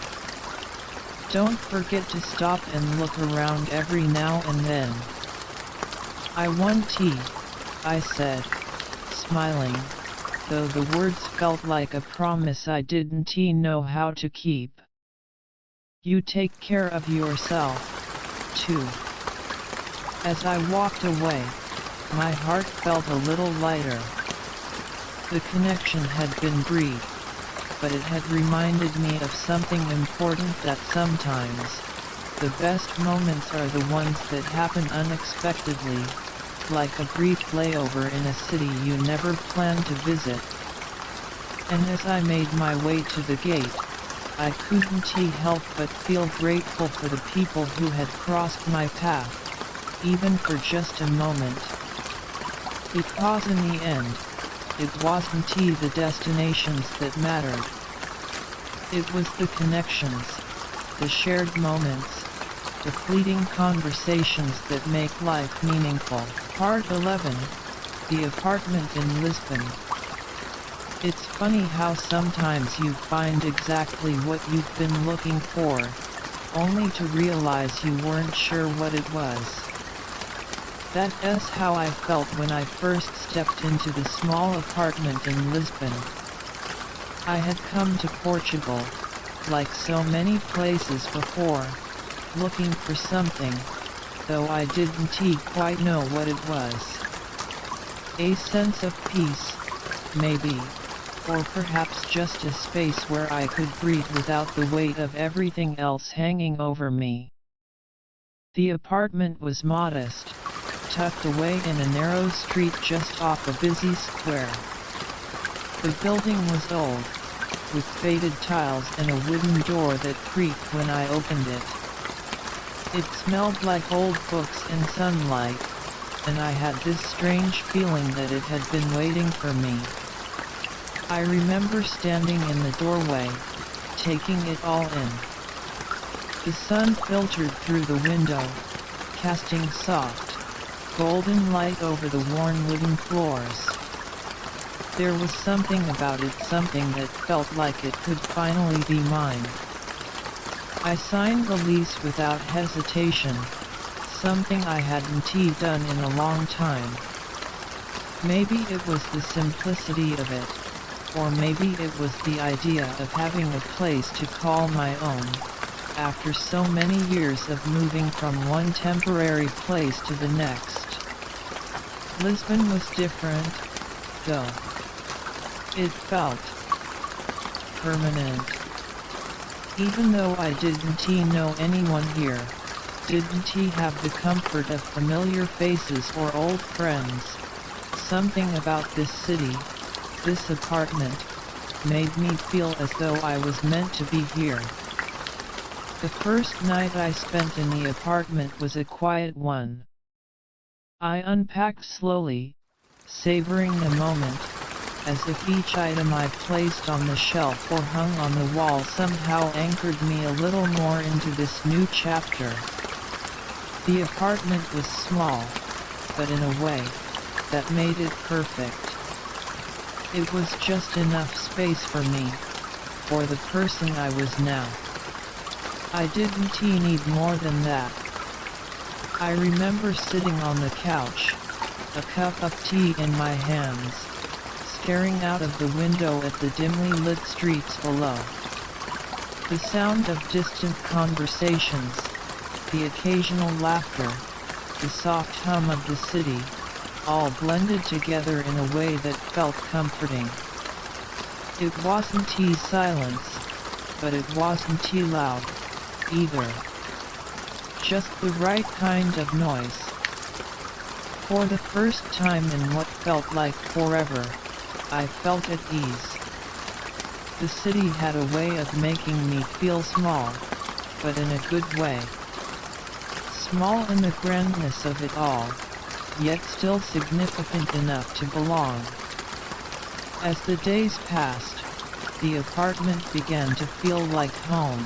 Don't forget to stop and look around every now and then. I want tea, I said, smiling, though the words felt like a promise I didn't know how to keep. You take care of yourself, too. As I walked away, my heart felt a little lighter. The connection had been brief, but it had reminded me of something important, that sometimes, The best moments are the ones that happen unexpectedly, like a brief layover in a city you never planned to visit. And as I made my way to the gate, I couldn't help but feel grateful for the people who had crossed my path, even for just a moment. Because in the end, it wasn't the destinations that mattered. It was the connections, the shared moments, the fleeting conversations that make life meaningful. Part 11, The Apartment in Lisbon. It's funny how sometimes you find exactly what you've been looking for, only to realize you weren't sure what it was. That's how I felt when I first stepped into the small apartment in Lisbon. I had come to Portugal, like so many places before, looking for something, though I didn't quite know what it was. A sense of peace, maybe, or perhaps just a space where I could breathe without the weight of everything else hanging over me. The apartment was modest, tucked away in a narrow street just off a busy square. The building was old, with faded tiles and a wooden door that creaked when I opened it. It smelled like old books and sunlight, and I had this strange feeling that it had been waiting for me. I remember standing in the doorway, taking it all in. The sun filtered through the window, casting soft, golden light over the worn wooden floors. There was something about it, something that felt like it could finally be mine. I signed the lease without hesitation, something I hadn't done in a long time. Maybe it was the simplicity of it, or maybe it was the idea of having a place to call my own, after so many years of moving from one temporary place to the next. Lisbon was different, though. It felt permanent. Even though I didn't know anyone here, didn't have the comfort of familiar faces or old friends, something about this city, this apartment, made me feel as though I was meant to be here. The first night I spent in the apartment was a quiet one. I unpacked slowly, savoring the moment, as if each item I placed on the shelf or hung on the wall somehow anchored me a little more into this new chapter. The apartment was small, but in a way that made it perfect. It was just enough space for me, for the person I was now. I didn't need more than that. I remember sitting on the couch, a cup of tea in my hands, staring out of the window at the dimly lit streets below. The sound of distant conversations, the occasional laughter, the soft hum of the city, all blended together in a way that felt comforting. It wasn't silence, but it wasn't loud, either. Just the right kind of noise. For the first time in what felt like forever, I felt at ease. The city had a way of making me feel small, but in a good way. Small in the grandness of it all, yet still significant enough to belong. As the days passed, the apartment began to feel like home.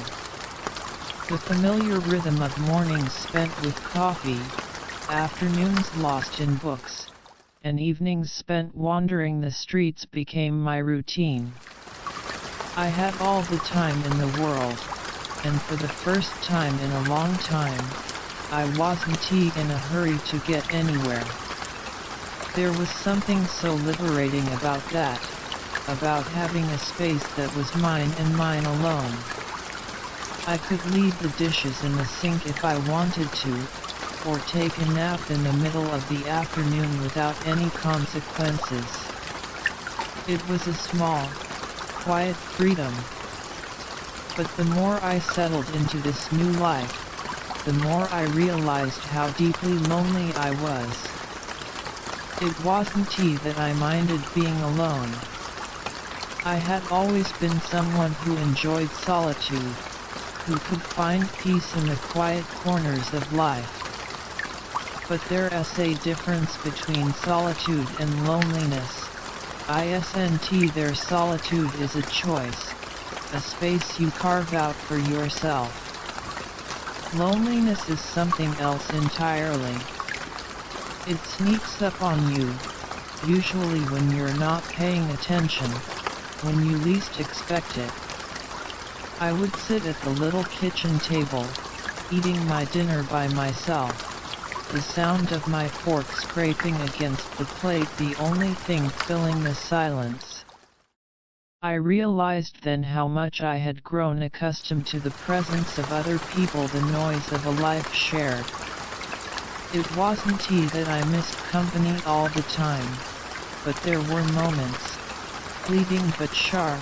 The familiar rhythm of mornings spent with coffee, afternoons lost in books, and evenings spent wandering the streets became my routine. I had all the time in the world, and for the first time in a long time, I wasn't in a hurry to get anywhere. There was something so liberating about that, about having a space that was mine and mine alone. I could leave the dishes in the sink if I wanted to, or take a nap in the middle of the afternoon without any consequences. It was a small, quiet freedom. But the more I settled into this new life, the more I realized how deeply lonely I was. It wasn't that I minded being alone. I had always been someone who enjoyed solitude, who could find peace in the quiet corners of life. But there's a difference between solitude and loneliness. Their solitude is a choice, a space you carve out for yourself. Loneliness is something else entirely. It sneaks up on you, usually when you're not paying attention, when you least expect it. I would sit at the little kitchen table, eating my dinner by myself, the sound of my fork scraping against the plate the only thing filling the silence. I realized then how much I had grown accustomed to the presence of other people, the noise of a life shared. It wasn't that I missed company all the time, but there were moments, fleeting but sharp,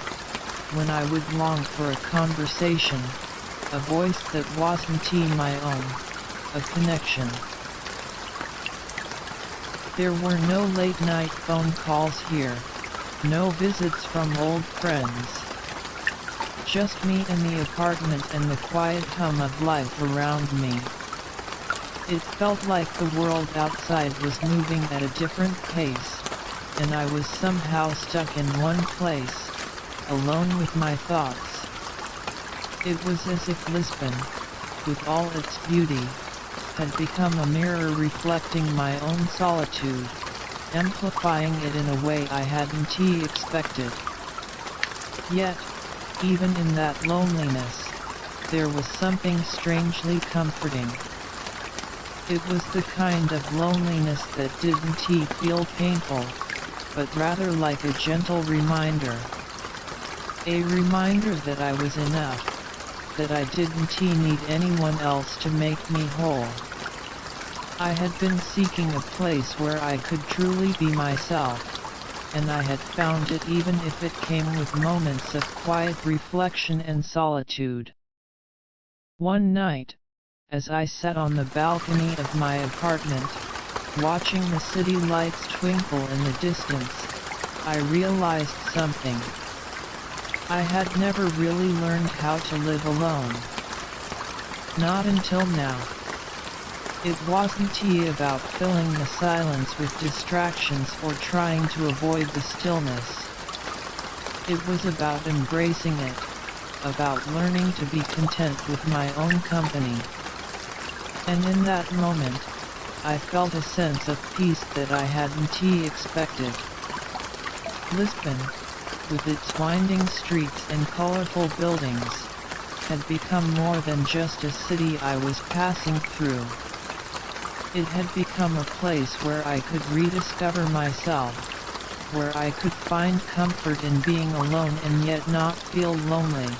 when I would long for a conversation, a voice that wasn't my own, a connection. There were no late-night phone calls here, no visits from old friends. Just me and the apartment and the quiet hum of life around me. It felt like the world outside was moving at a different pace, and I was somehow stuck in one place, alone with my thoughts. It was as if Lisbon, with all its beauty, had become a mirror reflecting my own solitude, amplifying it in a way I hadn't expected. Yet, even in that loneliness, there was something strangely comforting. It was the kind of loneliness that didn't feel painful, but rather like a gentle reminder. A reminder that I was enough, that I didn't need anyone else to make me whole. I had been seeking a place where I could truly be myself, and I had found it even if it came with moments of quiet reflection and solitude. One night, as I sat on the balcony of my apartment, watching the city lights twinkle in the distance, I realized something. I had never really learned how to live alone. Not until now. It wasn't about filling the silence with distractions or trying to avoid the stillness. It was about embracing it, about learning to be content with my own company. And in that moment, I felt a sense of peace that I hadn't expected. Lisbon, with its winding streets and colorful buildings, had become more than just a city I was passing through. It had become a place where I could rediscover myself, where I could find comfort in being alone and yet not feel lonely.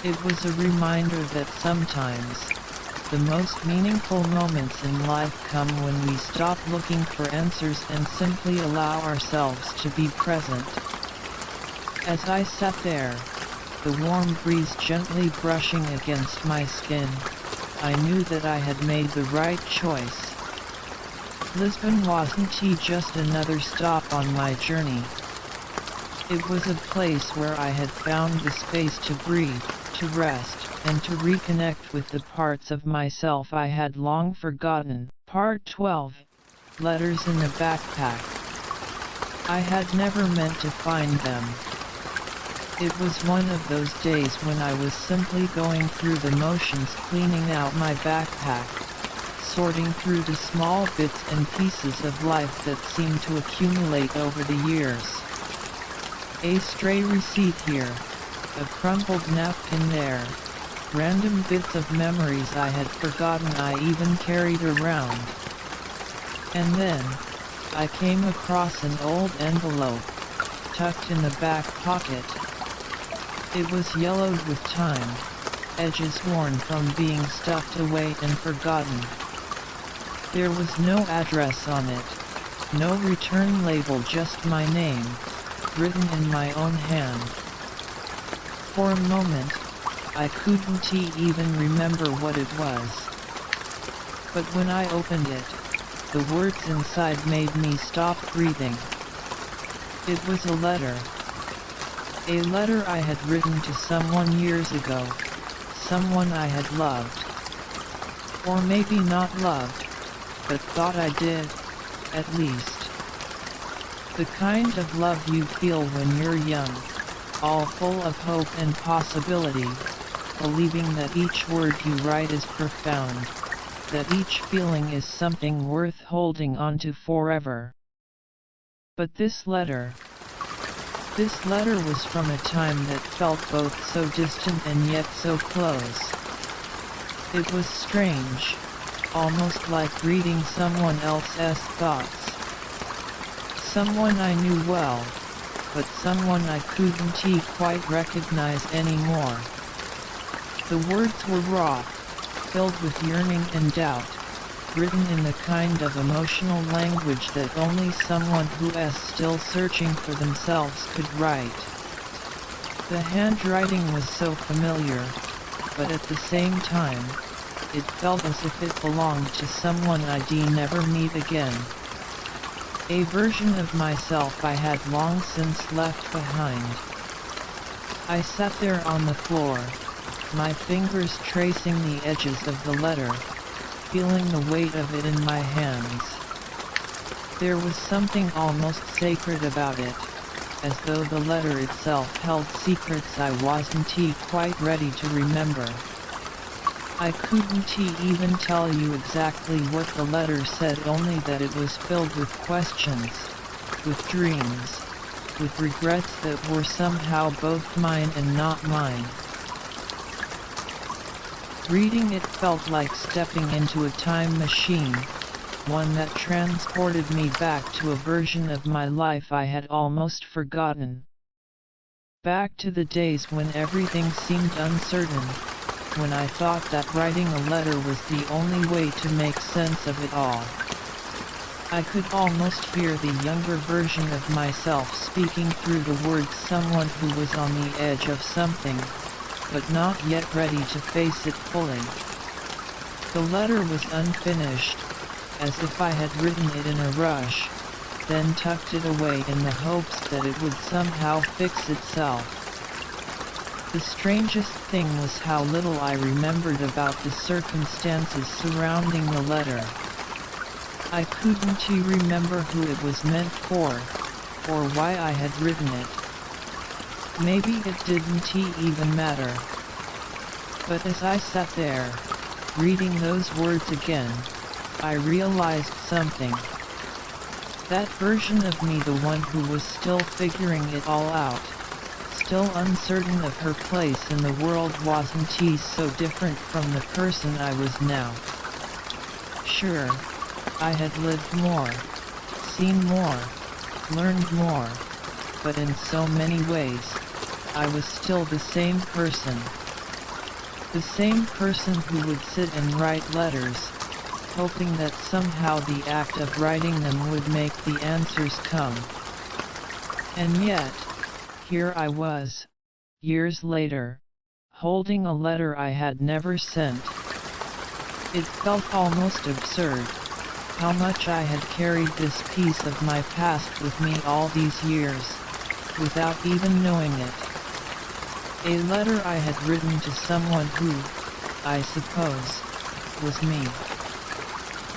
It was a reminder that sometimes, the most meaningful moments in life come when we stop looking for answers and simply allow ourselves to be present. As I sat there, the warm breeze gently brushing against my skin, I knew that I had made the right choice. Lisbon wasn't just another stop on my journey. It was a place where I had found the space to breathe, to rest, and to reconnect with the parts of myself I had long forgotten. Part 12. Letters in the backpack. I had never meant to find them. It was one of those days when I was simply going through the motions, cleaning out my backpack, sorting through the small bits and pieces of life that seemed to accumulate over the years. A stray receipt here, a crumpled napkin there, random bits of memories I had forgotten I even carried around. And then, I came across an old envelope, tucked in the back pocket. It was yellowed with time, edges worn from being stuffed away and forgotten. There was no address on it, no return label, just my name, written in my own hand. For a moment, I couldn't even remember what it was. But when I opened it, the words inside made me stop breathing. It was a letter. A letter I had written to someone years ago, someone I had loved. Or maybe not loved, but thought I did, at least. The kind of love you feel when you're young, all full of hope and possibility, believing that each word you write is profound, that each feeling is something worth holding on to forever. But this letter was from a time that felt both so distant and yet so close. It was strange, almost like reading someone else's thoughts. Someone I knew well, but someone I couldn't quite recognize anymore. The words were raw, filled with yearning and doubt, written in the kind of emotional language that only someone who is still searching for themselves could write. The handwriting was so familiar, but at the same time, it felt as if it belonged to someone I'd never meet again. A version of myself I had long since left behind. I sat there on the floor, my fingers tracing the edges of the letter, feeling the weight of it in my hands. There was something almost sacred about it, as though the letter itself held secrets I wasn't quite ready to remember. I couldn't even tell you exactly what the letter said, only that it was filled with questions, with dreams, with regrets that were somehow both mine and not mine. Reading it felt like stepping into a time machine, one that transported me back to a version of my life I had almost forgotten. Back to the days when everything seemed uncertain, when I thought that writing a letter was the only way to make sense of it all. I could almost hear the younger version of myself speaking through the words, someone who was on the edge of something, but not yet ready to face it fully. The letter was unfinished, as if I had written it in a rush, then tucked it away in the hopes that it would somehow fix itself. The strangest thing was how little I remembered about the circumstances surrounding the letter. I couldn't remember who it was meant for, or why I had written it. Maybe it didn't even matter. But as I sat there, reading those words again, I realized something. That version of me, the one who was still figuring it all out, still uncertain of her place in the world, wasn't so different from the person I was now. Sure, I had lived more, seen more, learned more, but in so many ways, I was still the same person. The same person who would sit and write letters, hoping that somehow the act of writing them would make the answers come. And yet, here I was, years later, holding a letter I had never sent. It felt almost absurd, how much I had carried this piece of my past with me all these years, without even knowing it. A letter I had written to someone who, I suppose, was me.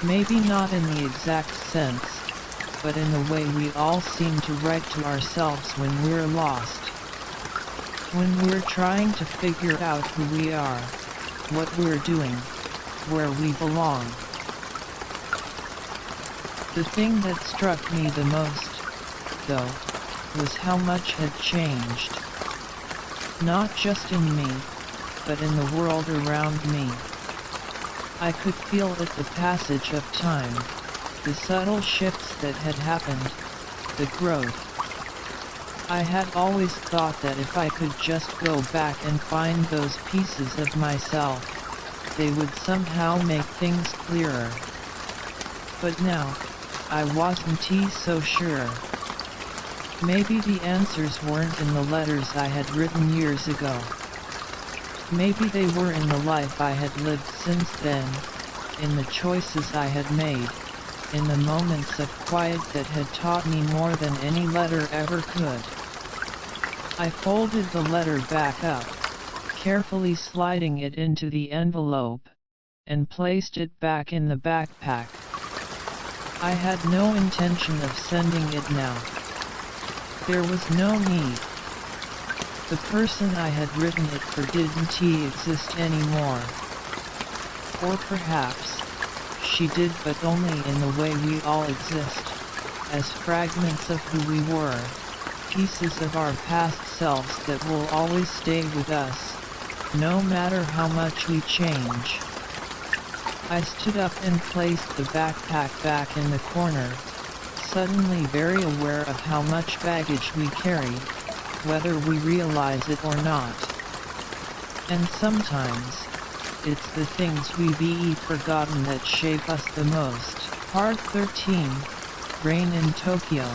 Maybe not in the exact sense, but in the way we all seem to write to ourselves when we're lost. When we're trying to figure out who we are, what we're doing, where we belong. The thing that struck me the most, though, was how much had changed. Not just in me, but in the world around me. I could feel it, the passage of time, the subtle shifts that had happened, the growth. I had always thought that if I could just go back and find those pieces of myself, they would somehow make things clearer. But now, I wasn't so sure. Maybe the answers weren't in the letters I had written years ago. Maybe they were in the life I had lived since then, in the choices I had made, in the moments of quiet that had taught me more than any letter ever could. I folded the letter back up, carefully sliding it into the envelope, and placed it back in the backpack. I had no intention of sending it now. There was no need. The person I had written it for didn't exist anymore. Or perhaps, she did, but only in the way we all exist, as fragments of who we were, pieces of our past selves that will always stay with us, no matter how much we change. I stood up and placed the backpack back in the corner, suddenly very aware of how much baggage we carry, whether we realize it or not. And sometimes, it's the things we've forgotten that shape us the most. Part 13, Rain in Tokyo.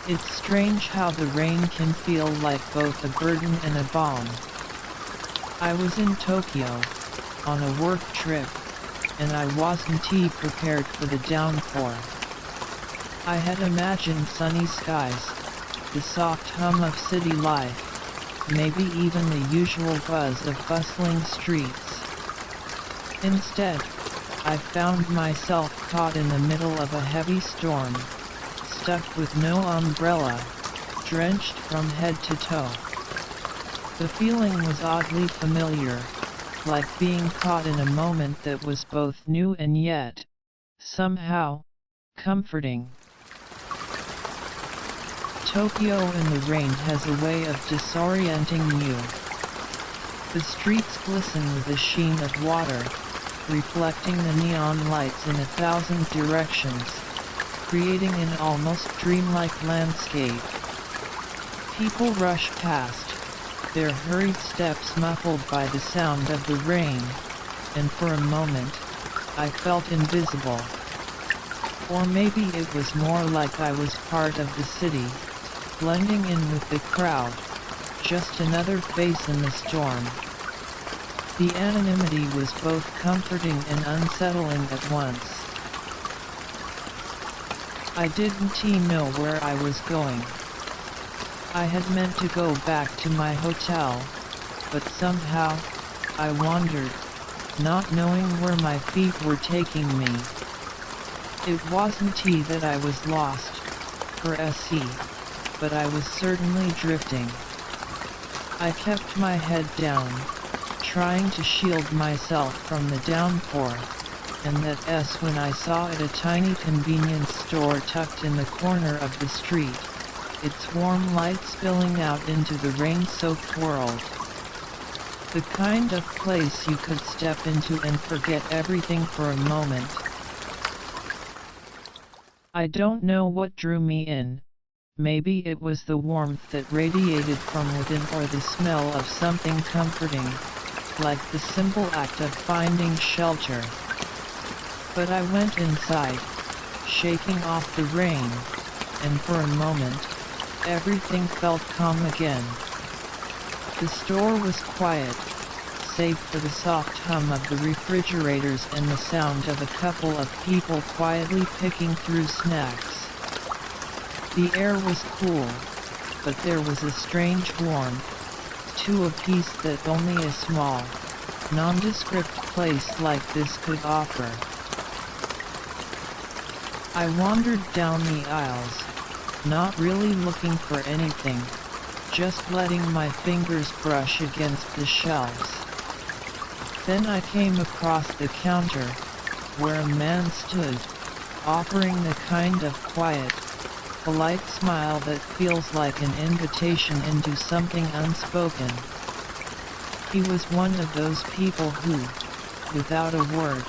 It's strange how the rain can feel like both a burden and a balm. I was in Tokyo, on a work trip, and I wasn't prepared for the downpour. I had imagined sunny skies, the soft hum of city life, maybe even the usual buzz of bustling streets. Instead, I found myself caught in the middle of a heavy storm, stuck with no umbrella, drenched from head to toe. The feeling was oddly familiar, like being caught in a moment that was both new and yet, somehow, comforting. Tokyo in the rain has a way of disorienting you. The streets glisten with the sheen of water, reflecting the neon lights in 1,000 directions, creating an almost dreamlike landscape. People rush past, their hurried steps muffled by the sound of the rain, and for a moment, I felt invisible. Or maybe it was more like I was part of the city, blending in with the crowd, just another face in the storm. The anonymity was both comforting and unsettling at once. I didn't know where I was going. I had meant to go back to my hotel, but somehow, I wandered, not knowing where my feet were taking me. It wasn't that I was lost, per se, but I was certainly drifting. I kept my head down, trying to shield myself from the downpour, and that's when I saw at a tiny convenience store tucked in the corner of the street, its warm light spilling out into the rain-soaked world. The kind of place you could step into and forget everything for a moment. I don't know what drew me in. Maybe it was the warmth that radiated from within, or the smell of something comforting, like the simple act of finding shelter. But I went inside, shaking off the rain, and for a moment, everything felt calm again. The store was quiet, save for the soft hum of the refrigerators and the sound of a couple of people quietly picking through snacks. The air was cool, but there was a strange warmth, to a peace that only a small, nondescript place like this could offer. I wandered down the aisles, not really looking for anything, just letting my fingers brush against the shelves. Then I came across the counter, where a man stood, offering the kind of quiet, polite smile that feels like an invitation into something unspoken. He was one of those people who, without a word,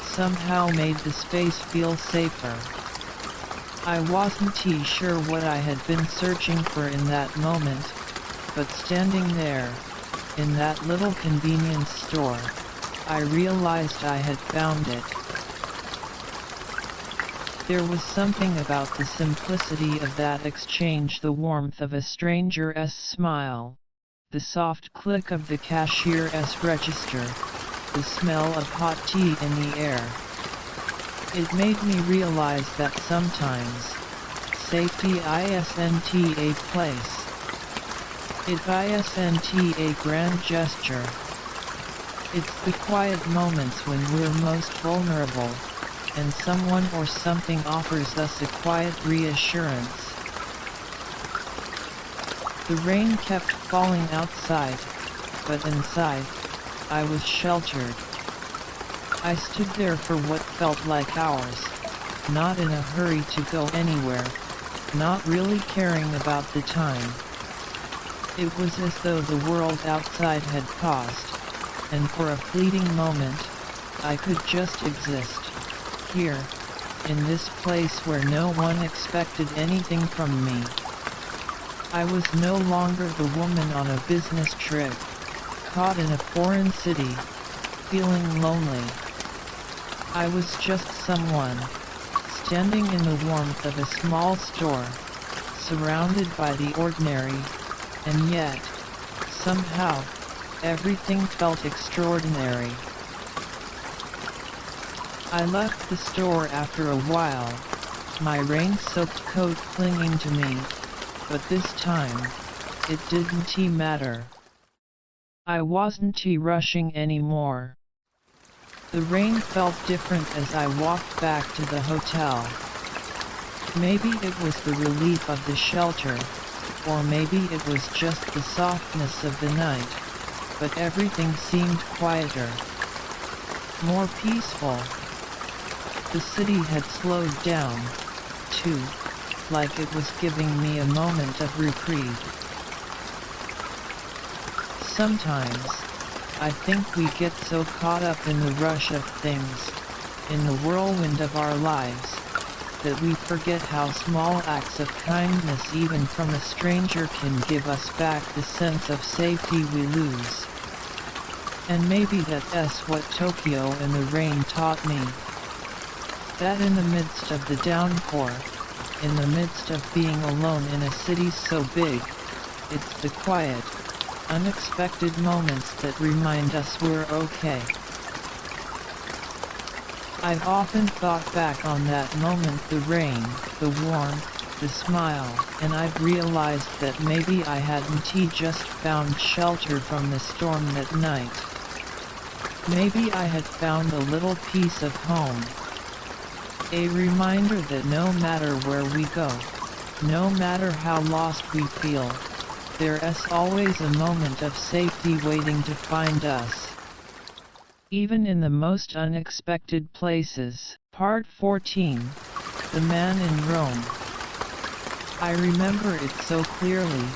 somehow made the space feel safer. I wasn't sure what I had been searching for in that moment, but standing there, in that little convenience store, I realized I had found it. There was something about the simplicity of that exchange, the warmth of a stranger's smile, the soft click of the cashier's register, the smell of hot tea in the air. It made me realize that sometimes, safety isn't a place. It isn't a grand gesture. It's the quiet moments when we're most vulnerable, and someone or something offers us a quiet reassurance. The rain kept falling outside, but inside, I was sheltered. I stood there for what felt like hours, not in a hurry to go anywhere, not really caring about the time. It was as though the world outside had paused, and for a fleeting moment, I could just exist, here, in this place where no one expected anything from me. I was no longer the woman on a business trip, caught in a foreign city, feeling lonely. I was just someone, standing in the warmth of a small store, surrounded by the ordinary, and yet, somehow, everything felt extraordinary. I left the store after a while, my rain-soaked coat clinging to me, but this time, it didn't matter. I wasn't rushing anymore. The rain felt different as I walked back to the hotel. Maybe it was the relief of the shelter, or maybe it was just the softness of the night, but everything seemed quieter, more peaceful. The city had slowed down, too, like it was giving me a moment of reprieve. Sometimes, I think we get so caught up in the rush of things, in the whirlwind of our lives, that we forget how small acts of kindness even from a stranger can give us back the sense of safety we lose. And maybe that's what Tokyo and the rain taught me. That in the midst of the downpour, in the midst of being alone in a city so big, it's the quiet, unexpected moments that remind us we're okay. I've often thought back on that moment, the rain, the warmth, the smile, and I've realized that maybe I hadn't just found shelter from the storm that night. Maybe I had found a little piece of home. A reminder that no matter where we go, no matter how lost we feel, there's always a moment of safety waiting to find us. Even in the most unexpected places. Part 14, The Man in Rome. I remember it so clearly,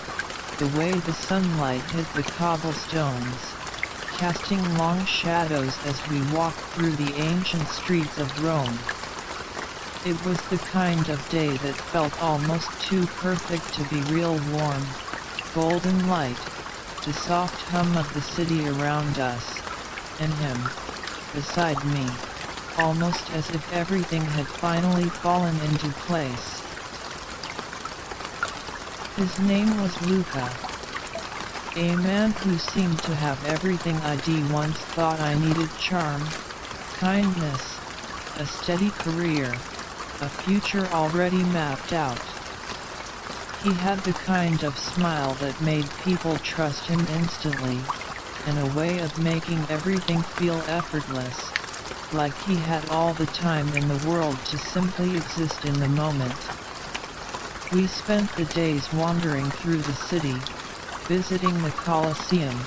the way the sunlight hit the cobblestones, casting long shadows as we walked through the ancient streets of Rome. It was the kind of day that felt almost too perfect to be real. Warm, golden light, the soft hum of the city around us, and him, beside me, almost as if everything had finally fallen into place. His name was Luca, a man who seemed to have everything I'd once thought I needed: charm, kindness, a steady career, a future already mapped out. He had the kind of smile that made people trust him instantly, and a way of making everything feel effortless, like he had all the time in the world to simply exist in the moment. We spent the days wandering through the city, visiting the Colosseum,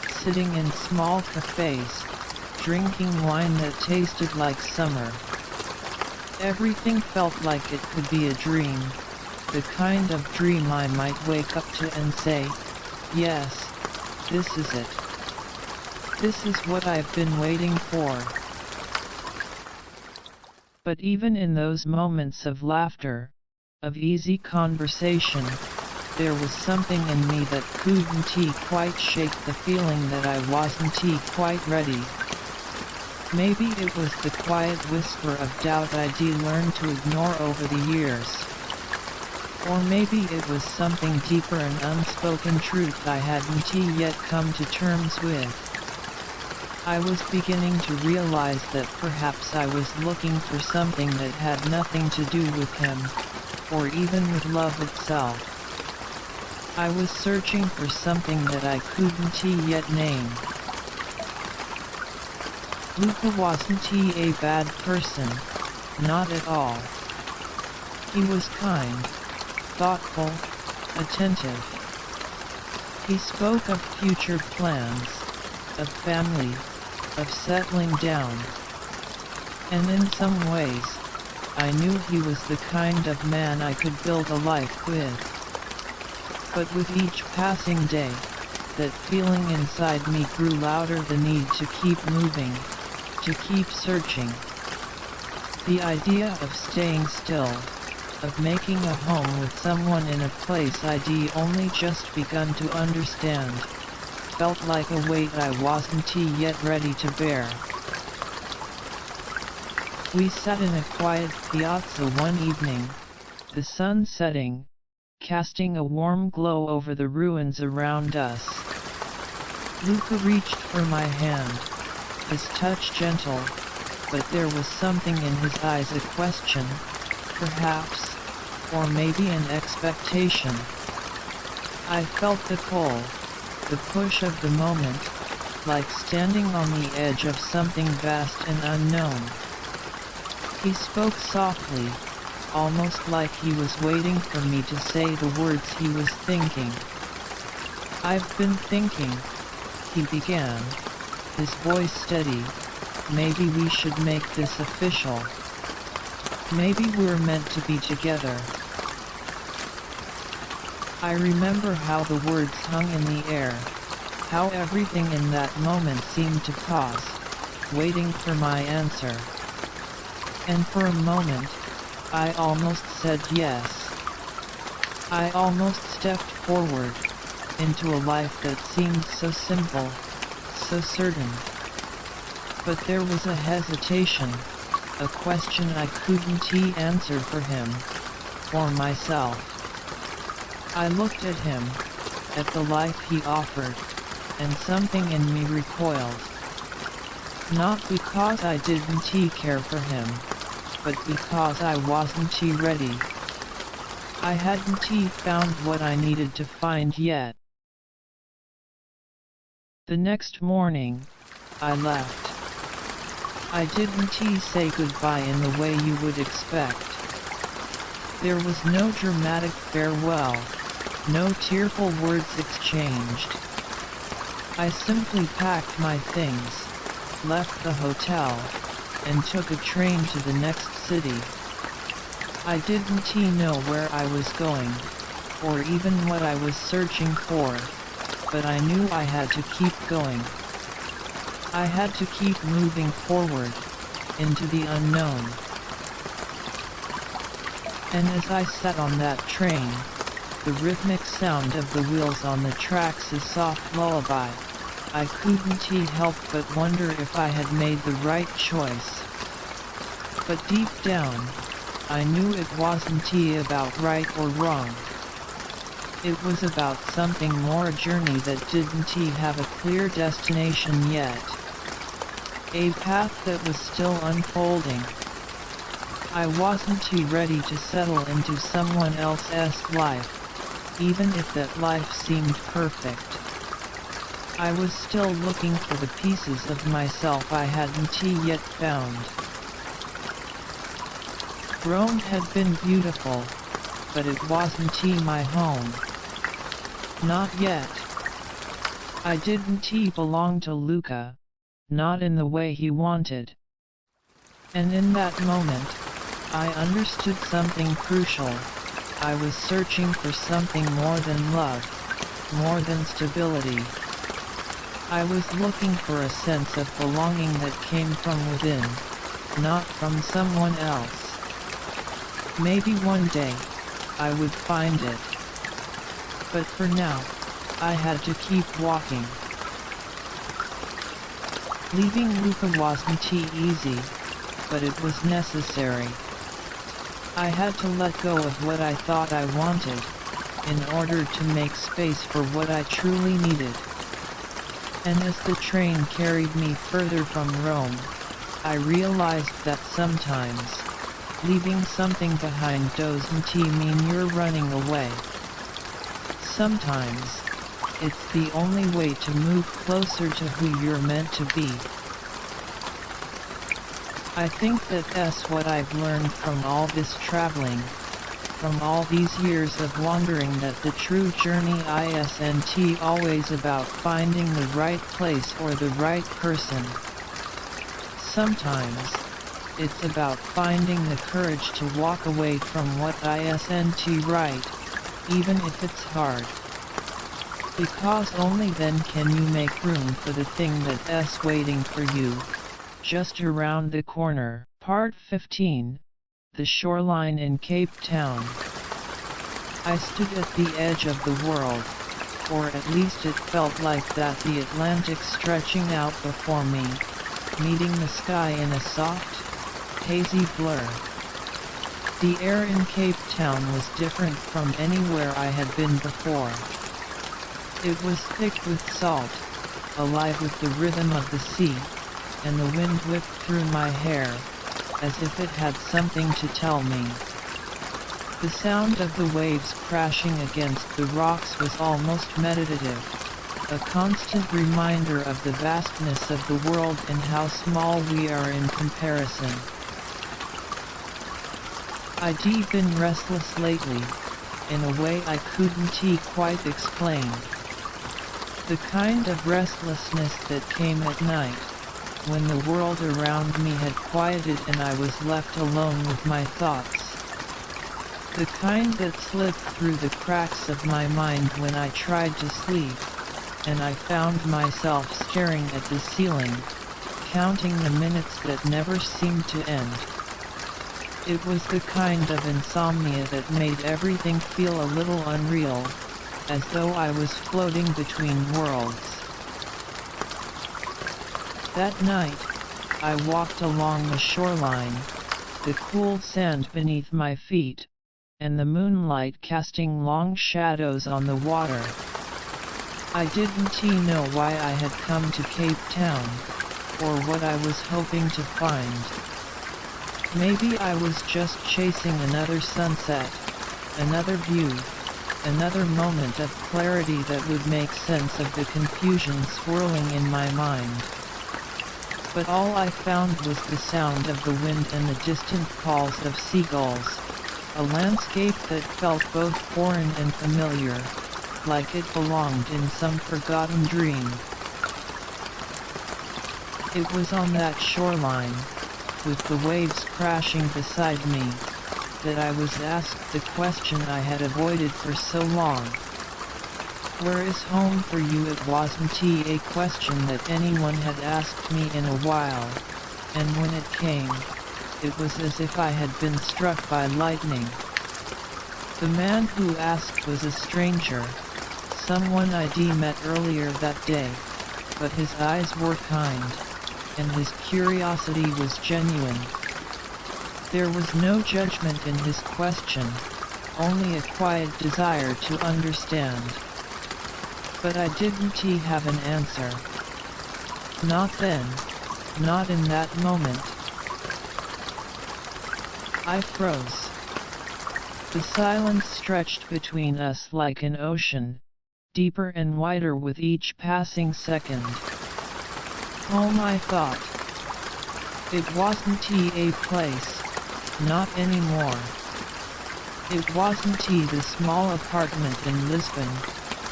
sitting in small cafes, drinking wine that tasted like summer. Everything felt like it could be a dream, the kind of dream I might wake up to and say, yes, this is it. This is what I've been waiting for. But even in those moments of laughter, of easy conversation, there was something in me that couldn't quite shake the feeling that I wasn't quite ready. Maybe it was the quiet whisper of doubt I'd learned to ignore over the years. Or maybe it was something deeper, an unspoken truth I hadn't yet come to terms with. I was beginning to realize that perhaps I was looking for something that had nothing to do with him, or even with love itself. I was searching for something that I couldn't yet name. Luca wasn't a bad person, not at all. He was kind, thoughtful, attentive. He spoke of future plans, of family, of settling down. And in some ways, I knew he was the kind of man I could build a life with. But with each passing day, that feeling inside me grew louder, the need to keep moving, to keep searching. The idea of staying still, of making a home with someone in a place I'd only just begun to understand, felt like a weight I wasn't yet ready to bear. We sat in a quiet piazza one evening, the sun setting, casting a warm glow over the ruins around us. Luca reached for my hand, his touch gentle, but there was something in his eyes, a question, perhaps, or maybe an expectation. I felt the pull, the push of the moment, like standing on the edge of something vast and unknown. He spoke softly, almost like he was waiting for me to say the words he was thinking. "I've been thinking," he began, his voice steady, "maybe we should make this official. Maybe we're meant to be together." I remember how the words hung in the air, how everything in that moment seemed to pause, waiting for my answer. And for a moment, I almost said yes. I almost stepped forward, into a life that seemed so simple, so certain. But there was a hesitation, a question I couldn't answer for him, for myself. I looked at him, at the life he offered, and something in me recoiled. Not because I didn't care for him, but because I wasn't ready. I hadn't found what I needed to find yet. The next morning, I left. I didn't say goodbye in the way you would expect. There was no dramatic farewell, no tearful words exchanged. I simply packed my things, left the hotel, and took a train to the next city. I didn't know where I was going, or even what I was searching for, but I knew I had to keep going. I had to keep moving forward, into the unknown. And as I sat on that train, the rhythmic sound of the wheels on the tracks, a soft lullaby, I couldn't help but wonder if I had made the right choice. But deep down, I knew it wasn't about right or wrong. It was about something more, a journey that didn't have a clear destination yet. A path that was still unfolding. I wasn't ready to settle into someone else's life, even if that life seemed perfect. I was still looking for the pieces of myself I hadn't yet found. Rome had been beautiful, but it wasn't my home. Not yet. I didn't belong to Luca, not in the way he wanted. And in that moment, I understood something crucial. I was searching for something more than love, more than stability. I was looking for a sense of belonging that came from within, not from someone else. Maybe one day, I would find it. But for now, I had to keep walking. Leaving Luca wasn't easy, but it was necessary. I had to let go of what I thought I wanted, in order to make space for what I truly needed. And as the train carried me further from Rome, I realized that sometimes, leaving something behind doesn't mean you're running away. Sometimes, it's the only way to move closer to who you're meant to be. I think that's what I've learned from all this traveling, from all these years of wandering, that the true journey isn't always about finding the right place or the right person. Sometimes, it's about finding the courage to walk away from what isn't right, even if it's hard. Because only then can you make room for the thing that's waiting for you, just around the corner. Part 15. The shoreline in Cape Town. I stood at the edge of the world, or at least it felt like that, the Atlantic stretching out before me, meeting the sky in a soft, hazy blur. The air in Cape Town was different from anywhere I had been before. It was thick with salt, alive with the rhythm of the sea, and the wind whipped through my hair, as if it had something to tell me. The sound of the waves crashing against the rocks was almost meditative, a constant reminder of the vastness of the world and how small we are in comparison. I'd been restless lately, in a way I couldn't quite explain. The kind of restlessness that came at night, when the world around me had quieted and I was left alone with my thoughts. The kind that slipped through the cracks of my mind when I tried to sleep, and I found myself staring at the ceiling, counting the minutes that never seemed to end. It was the kind of insomnia that made everything feel a little unreal, as though I was floating between worlds. That night, I walked along the shoreline, the cool sand beneath my feet, and the moonlight casting long shadows on the water. I didn't know why I had come to Cape Town, or what I was hoping to find. Maybe I was just chasing another sunset, another view, another moment of clarity that would make sense of the confusion swirling in my mind. But all I found was the sound of the wind and the distant calls of seagulls, a landscape that felt both foreign and familiar, like it belonged in some forgotten dream. It was on that shoreline, with the waves crashing beside me, that I was asked the question I had avoided for so long. Where is home for you? It wasn't a question that anyone had asked me in a while, and when it came, it was as if I had been struck by lightning. The man who asked was a stranger, someone I'd met earlier that day, but his eyes were kind, and his curiosity was genuine. There was no judgment in his question, only a quiet desire to understand. But I didn't have an answer. Not then, not in that moment. I froze. The silence stretched between us like an ocean, deeper and wider with each passing second. Home, I thought. It wasn't a place, not anymore. It wasn't the small apartment in Lisbon,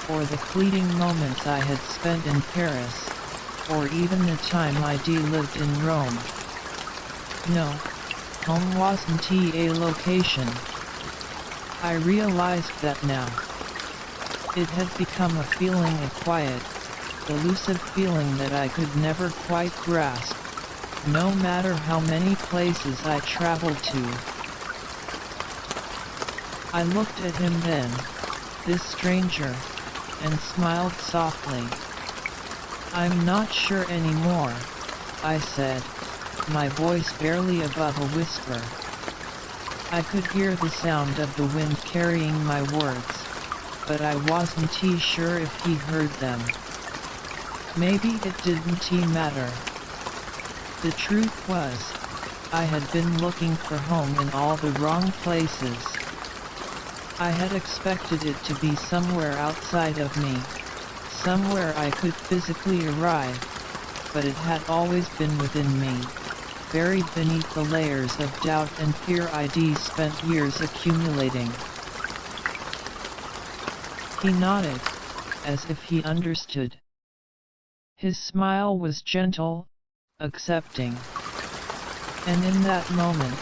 or the fleeting moments I had spent in Paris, or even the time I'd lived in Rome. No, home wasn't a location. I realized that now. It had become a feeling of quiet, elusive feeling that I could never quite grasp, no matter how many places I traveled to. I looked at him then, this stranger, and smiled softly. I'm not sure anymore, I said, my voice barely above a whisper. I could hear the sound of the wind carrying my words, but I wasn't sure if he heard them. Maybe it didn't matter. The truth was, I had been looking for home in all the wrong places. I had expected it to be somewhere outside of me, somewhere I could physically arrive, but it had always been within me, buried beneath the layers of doubt and fear I'd spent years accumulating. He nodded, as if he understood. His smile was gentle, accepting. And in that moment,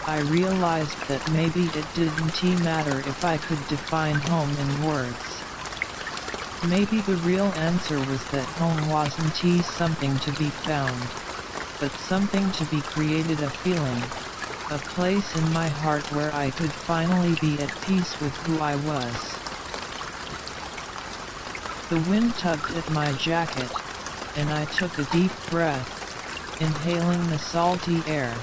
I realized that maybe it didn't matter if I could define home in words. Maybe the real answer was that home wasn't something to be found, but something to be created, a feeling, a place in my heart where I could finally be at peace with who I was. The wind tugged at my jacket, and I took a deep breath, inhaling the salty air.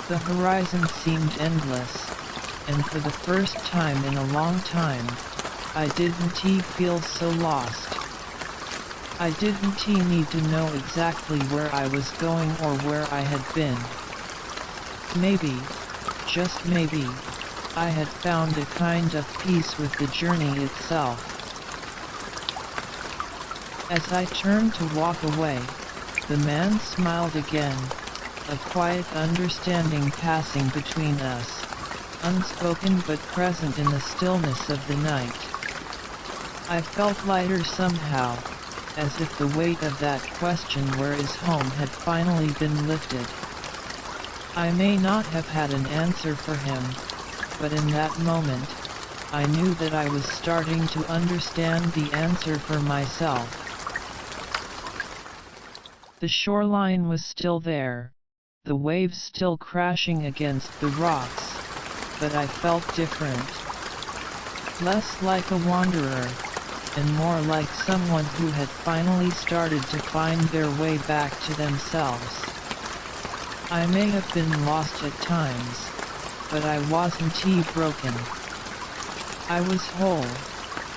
The horizon seemed endless, and for the first time in a long time, I didn't feel so lost. I didn't need to know exactly where I was going or where I had been. Maybe, just maybe, I had found a kind of peace with the journey itself. As I turned to walk away, the man smiled again, a quiet understanding passing between us, unspoken but present in the stillness of the night. I felt lighter somehow, as if the weight of that question, where is home, had finally been lifted. I may not have had an answer for him, but in that moment, I knew that I was starting to understand the answer for myself. The shoreline was still there, the waves still crashing against the rocks, but I felt different. Less like a wanderer, and more like someone who had finally started to find their way back to themselves. I may have been lost at times, but I wasn't broken. I was whole,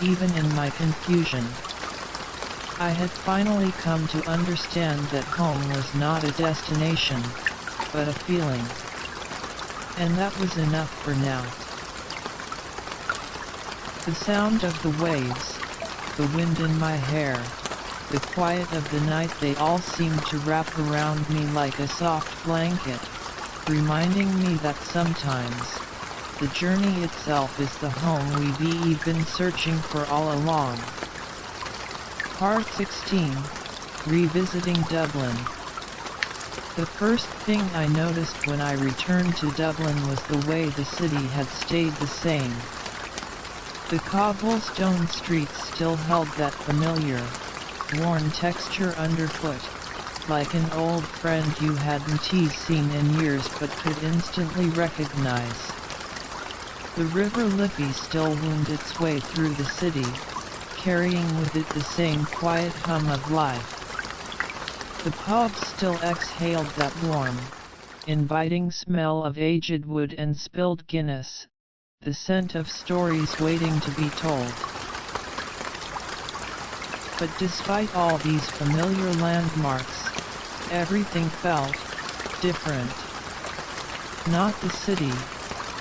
even in my confusion. I had finally come to understand that home was not a destination, but a feeling. And that was enough for now. The sound of the waves, the wind in my hair, the quiet of the night, they all seemed to wrap around me like a soft blanket, reminding me that sometimes, the journey itself is the home we've been searching for all along. Part 16, Revisiting Dublin. The first thing I noticed when I returned to Dublin was the way the city had stayed the same. The cobblestone streets still held that familiar, worn texture underfoot, like an old friend you hadn't seen in years but could instantly recognize. The River Liffey still wound its way through the city, carrying with it the same quiet hum of life. The pubs still exhaled that warm, inviting smell of aged wood and spilled Guinness, the scent of stories waiting to be told. But despite all these familiar landmarks, everything felt different. Not the city.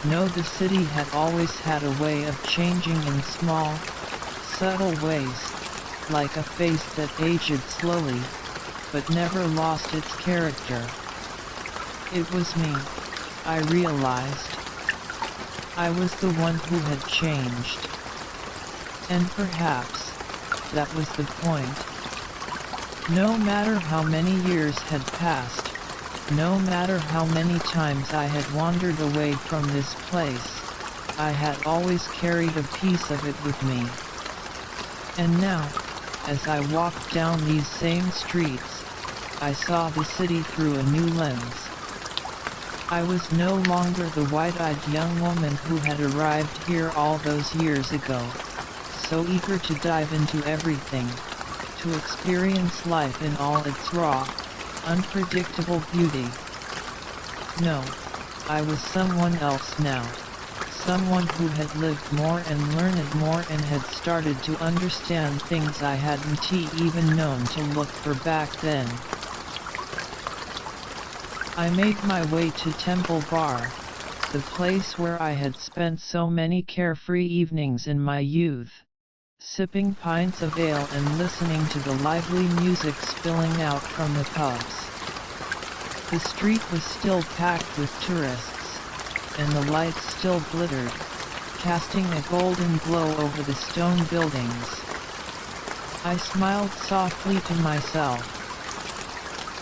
No, the city had always had a way of changing in small, subtle ways, like a face that aged slowly, but never lost its character. It was me, I realized. I was the one who had changed. And perhaps, that was the point. No matter how many years had passed, no matter how many times I had wandered away from this place, I had always carried a piece of it with me. And now, as I walked down these same streets, I saw the city through a new lens. I was no longer the wide-eyed young woman who had arrived here all those years ago, so eager to dive into everything, to experience life in all its raw, unpredictable beauty. No, I was someone else now. Someone who had lived more and learned more and had started to understand things I hadn't even known to look for back then. I made my way to Temple Bar, the place where I had spent so many carefree evenings in my youth, sipping pints of ale and listening to the lively music spilling out from the pubs. The street was still packed with tourists, and the lights still glittered, casting a golden glow over the stone buildings. I smiled softly to myself.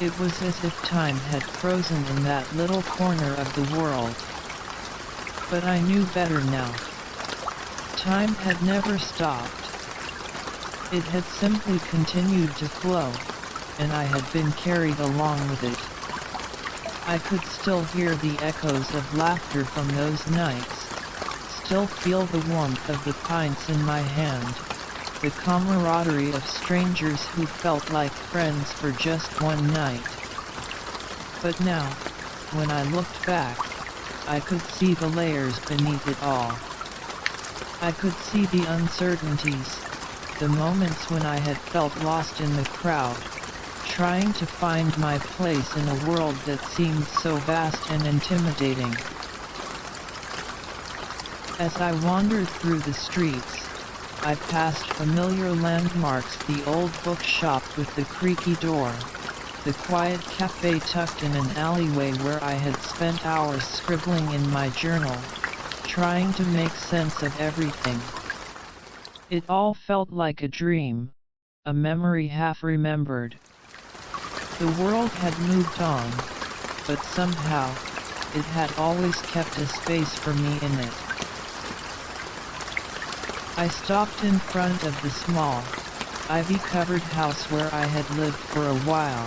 It was as if time had frozen in that little corner of the world. But I knew better now. Time had never stopped. It had simply continued to flow, and I had been carried along with it. I could still hear the echoes of laughter from those nights, still feel the warmth of the pints in my hand, the camaraderie of strangers who felt like friends for just one night. But now, when I looked back, I could see the layers beneath it all. I could see the uncertainties, the moments when I had felt lost in the crowd, trying to find my place in a world that seemed so vast and intimidating. As I wandered through the streets, I passed familiar landmarks: the old bookshop with the creaky door, the quiet cafe tucked in an alleyway where I had spent hours scribbling in my journal, trying to make sense of everything. It all felt like a dream, a memory half remembered. The world had moved on, but somehow, it had always kept a space for me in it. I stopped in front of the small, ivy-covered house where I had lived for a while.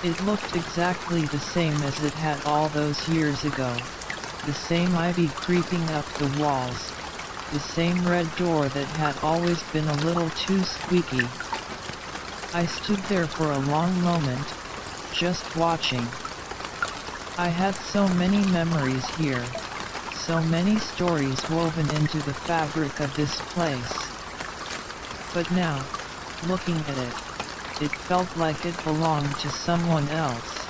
It looked exactly the same as it had all those years ago, the same ivy creeping up the walls, the same red door that had always been a little too squeaky. I stood there for a long moment, just watching. I had so many memories here, so many stories woven into the fabric of this place. But now, looking at it, it felt like it belonged to someone else.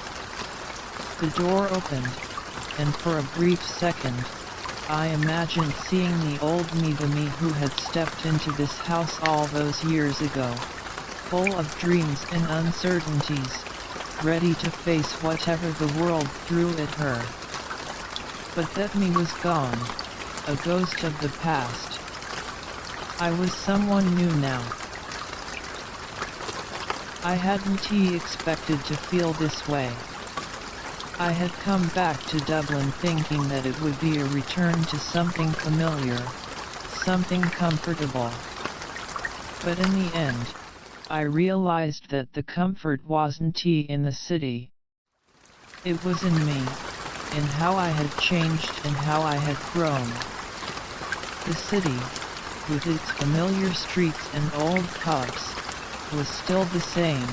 The door opened, and for a brief second, I imagined seeing the old me, the me who had stepped into this house all those years ago, full of dreams and uncertainties, ready to face whatever the world threw at her. But that me was gone, a ghost of the past. I was someone new now. I hadn't expected to feel this way. I had come back to Dublin thinking that it would be a return to something familiar, something comfortable. But in the end, I realized that the comfort wasn't in the city. It was in me, in how I had changed and how I had grown. The city, with its familiar streets and old pubs, was still the same,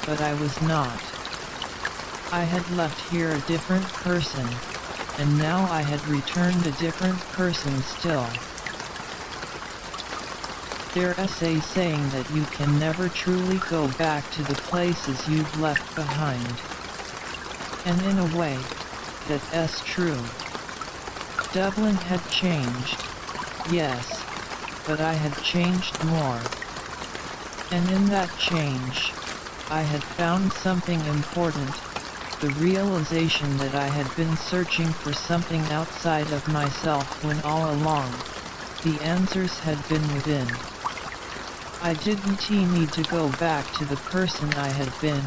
but I was not. I had left here a different person, and now I had returned a different person still. Their essay saying that you can never truly go back to the places you've left behind. And in a way, that's true. Dublin had changed, yes, but I had changed more. And in that change, I had found something important, the realization that I had been searching for something outside of myself when all along, the answers had been within. I didn't need to go back to the person I had been,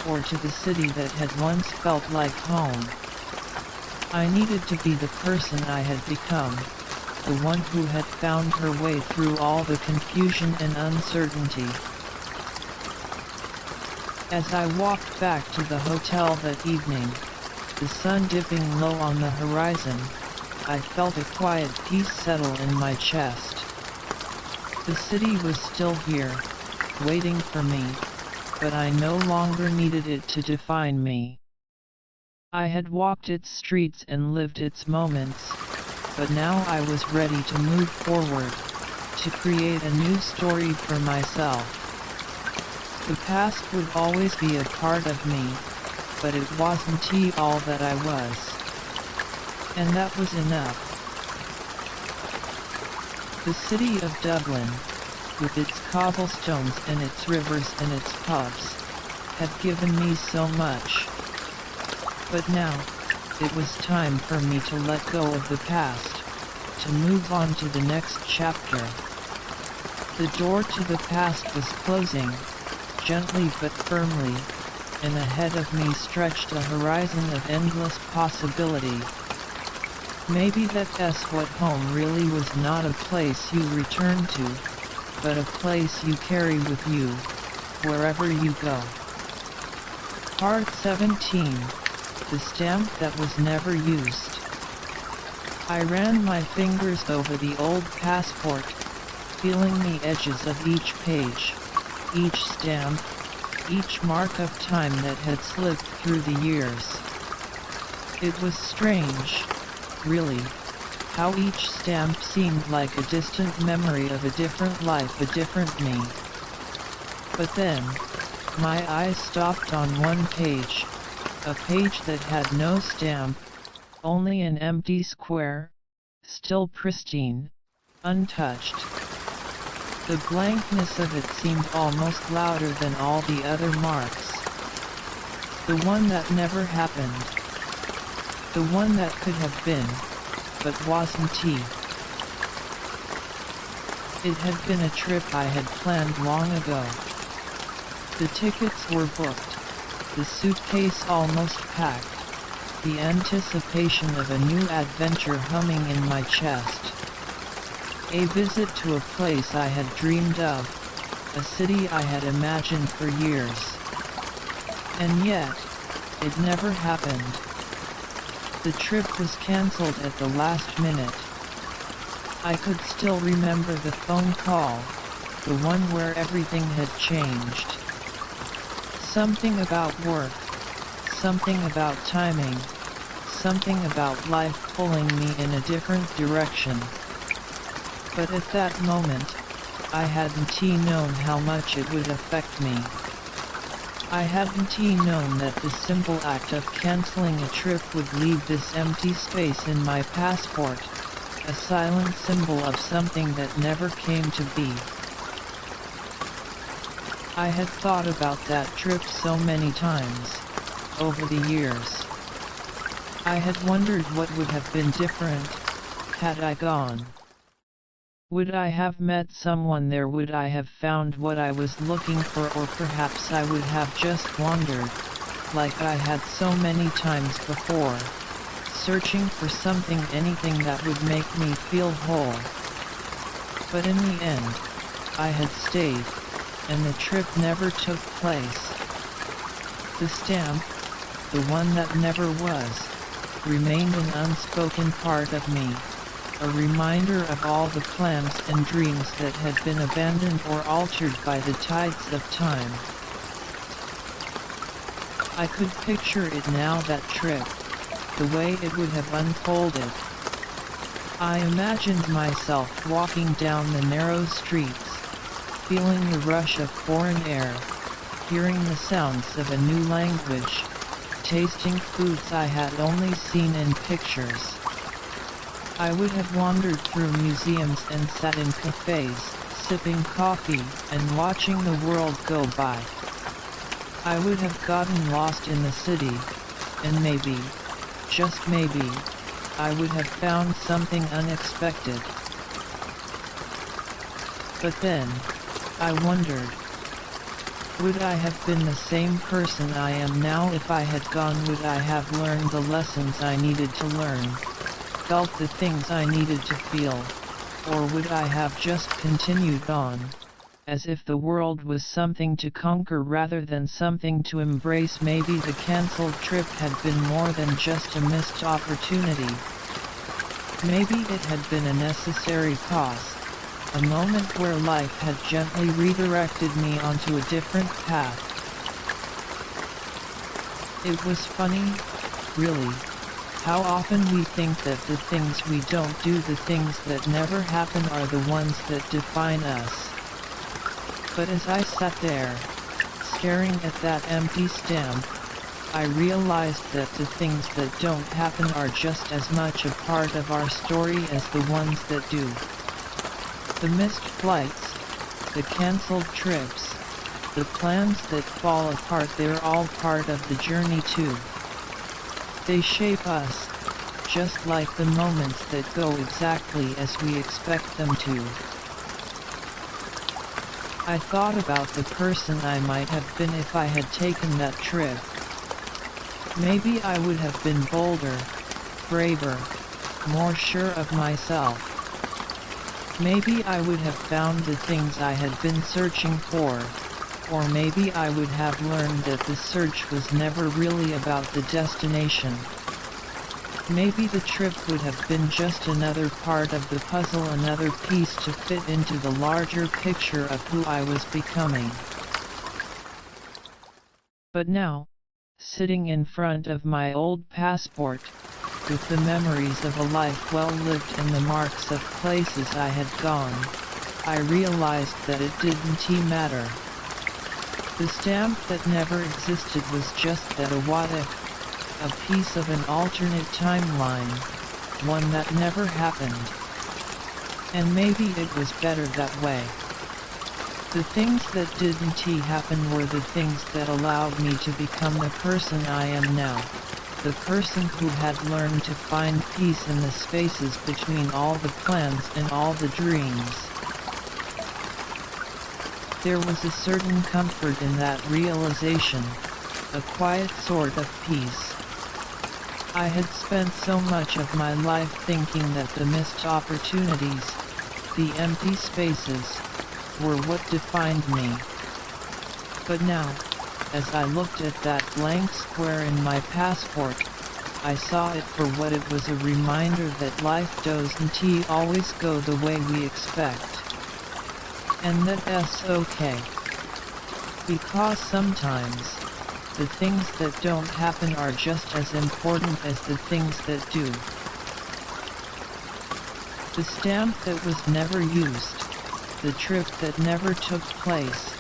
or to the city that had once felt like home. I needed to be the person I had become, the one who had found her way through all the confusion and uncertainty. As I walked back to the hotel that evening, the sun dipping low on the horizon, I felt a quiet peace settle in my chest. The city was still here, waiting for me, but I no longer needed it to define me. I had walked its streets and lived its moments, but now I was ready to move forward, to create a new story for myself. The past would always be a part of me, but it wasn't all that I was. And that was enough. The city of Dublin, with its cobblestones and its rivers and its pubs, had given me so much. But now, it was time for me to let go of the past, to move on to the next chapter. The door to the past was closing, gently but firmly, and ahead of me stretched a horizon of endless possibility. Maybe that's what home really was, not a place you return to, but a place you carry with you, wherever you go. Part 17. The stamp that was never used. I ran my fingers over the old passport, feeling the edges of each page, each stamp, each mark of time that had slipped through the years. It was strange, really, how each stamp seemed like a distant memory of a different life, a different me. But then, my eyes stopped on one page, a page that had no stamp, only an empty square, still pristine, untouched. The blankness of it seemed almost louder than all the other marks. The one that never happened. The one that could have been, but wasn't. It had been a trip I had planned long ago. The tickets were booked. The suitcase almost packed, the anticipation of a new adventure humming in my chest. A visit to a place I had dreamed of, a city I had imagined for years. And yet, it never happened. The trip was cancelled at the last minute. I could still remember the phone call, the one where everything had changed. Something about work, something about timing, something about life pulling me in a different direction. But at that moment, I hadn't known how much it would affect me. I hadn't known that the simple act of canceling a trip would leave this empty space in my passport, a silent symbol of something that never came to be. I had thought about that trip so many times, over the years. I had wondered what would have been different, had I gone. Would I have met someone there? Would I have found what I was looking for? Or perhaps I would have just wandered, like I had so many times before, searching for something, anything that would make me feel whole. But in the end, I had stayed, and the trip never took place. The stamp, the one that never was, remained an unspoken part of me, a reminder of all the plans and dreams that had been abandoned or altered by the tides of time. I could picture it now, that trip, the way it would have unfolded. I imagined myself walking down the narrow streets, feeling the rush of foreign air, hearing the sounds of a new language, tasting foods I had only seen in pictures. I would have wandered through museums and sat in cafes, sipping coffee and watching the world go by. I would have gotten lost in the city, and maybe, just maybe, I would have found something unexpected. But then, I wondered, would I have been the same person I am now if I had gone? Would I have learned the lessons I needed to learn, felt the things I needed to feel, or would I have just continued on, as if the world was something to conquer rather than something to embrace? Maybe the cancelled trip had been more than just a missed opportunity. Maybe it had been a necessary cost. A moment where life had gently redirected me onto a different path. It was funny, Really, how often we think that the things we don't do, the things that never happen, are the ones that define us. But as I sat there, staring at that empty stamp, I realized that the things that don't happen are just as much a part of our story as the ones that do. The missed flights, the cancelled trips, the plans that fall apart, they're all part of the journey too. They shape us, just like the moments that go exactly as we expect them to. I thought about the person I might have been if I had taken that trip. Maybe I would have been bolder, braver, more sure of myself. Maybe I would have found the things I had been searching for, or maybe I would have learned that the search was never really about the destination. Maybe the trip would have been just another part of the puzzle, another piece to fit into the larger picture of who I was becoming. But now, sitting in front of my old passport, with the memories of a life well lived and the marks of places I had gone, I realized that it didn't matter. The stamp that never existed was just that, a what if, a piece of an alternate timeline, one that never happened. And maybe it was better that way. The things that didn't happen were the things that allowed me to become the person I am now, the person who had learned to find peace in the spaces between all the plans and all the dreams. There was a certain comfort in that realization, a quiet sort of peace. I had spent so much of my life thinking that the missed opportunities, the empty spaces, were what defined me. But now, as I looked at that blank square in my passport, I saw it for what it was, a reminder that life doesn't always go the way we expect. And that's okay. Because sometimes, the things that don't happen are just as important as the things that do. The stamp that was never used, the trip that never took place,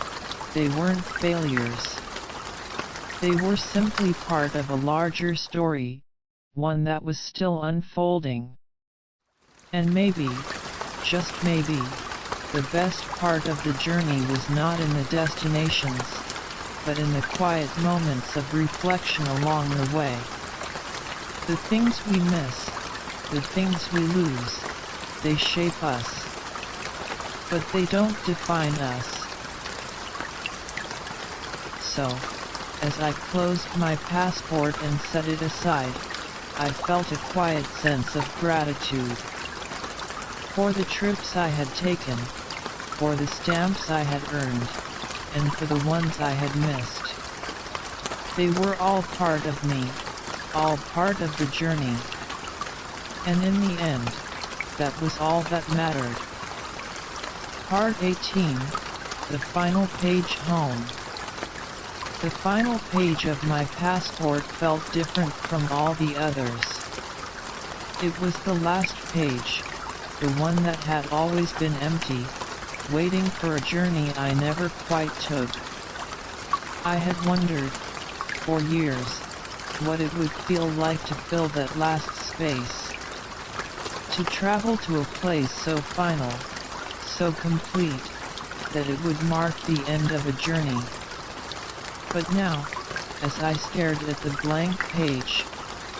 they weren't failures. They were simply part of a larger story, one that was still unfolding. And maybe, just maybe, the best part of the journey was not in the destinations, but in the quiet moments of reflection along the way. The things we miss, the things we lose, they shape us. But they don't define us. So, as I closed my passport and set it aside, I felt a quiet sense of gratitude. For the trips I had taken, for the stamps I had earned, and for the ones I had missed. They were all part of me, all part of the journey. And in the end, that was all that mattered. Part 18, the final page, home. The final page of my passport felt different from all the others. It was the last page, the one that had always been empty, waiting for a journey I never quite took. I had wondered, for years, what it would feel like to fill that last space. To travel to a place so final, so complete, that it would mark the end of a journey. But now, as I stared at the blank page,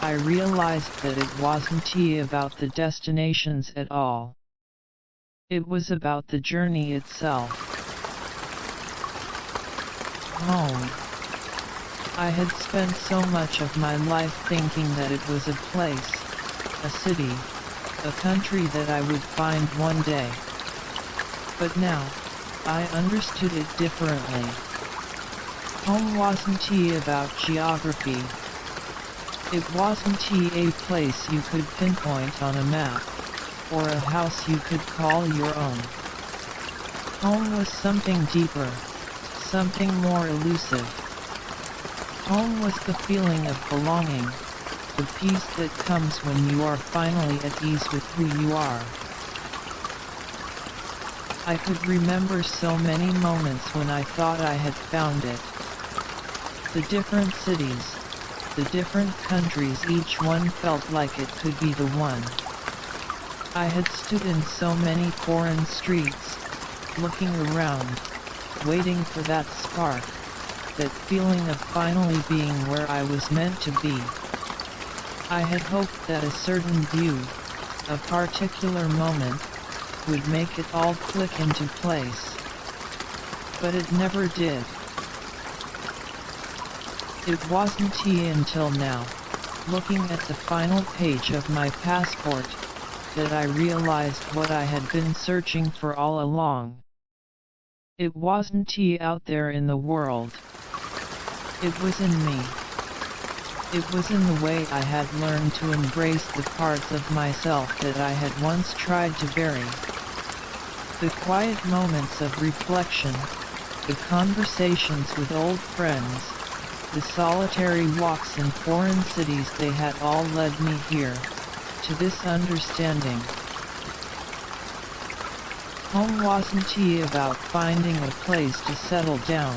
I realized that it wasn't about the destinations at all. It was about the journey itself. Home. I had spent so much of my life thinking that it was a place, a city, a country that I would find one day. But now, I understood it differently. Home wasn't about geography. It wasn't a place you could pinpoint on a map, or a house you could call your own. Home was something deeper, something more elusive. Home was the feeling of belonging, the peace that comes when you are finally at ease with who you are. I could remember so many moments when I thought I had found it. The different cities, the different countries, each one felt like it could be the one. I had stood in so many foreign streets, looking around, waiting for that spark, that feeling of finally being where I was meant to be. I had hoped that a certain view, a particular moment, would make it all click into place. But it never did. It wasn't until now, looking at the final page of my passport, that I realized what I had been searching for all along. It wasn't out there in the world. It was in me. It was in the way I had learned to embrace the parts of myself that I had once tried to bury. The quiet moments of reflection, the conversations with old friends, the solitary walks in foreign cities, they had all led me here, to this understanding. Home wasn't about finding a place to settle down.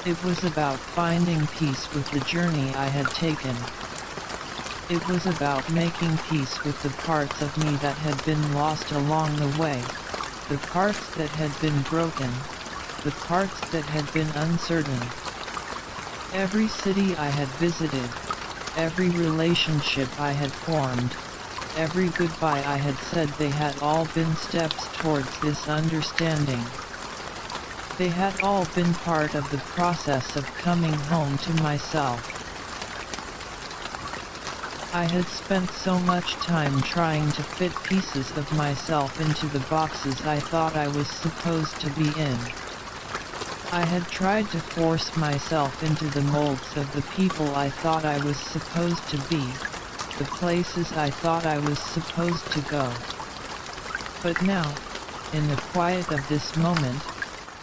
It was about finding peace with the journey I had taken. It was about making peace with the parts of me that had been lost along the way, the parts that had been broken, the parts that had been uncertain. Every city I had visited, every relationship I had formed, every goodbye I had said, they had all been steps towards this understanding. They had all been part of the process of coming home to myself. I had spent so much time trying to fit pieces of myself into the boxes I thought I was supposed to be in. I had tried to force myself into the molds of the people I thought I was supposed to be, the places I thought I was supposed to go. But now, in the quiet of this moment,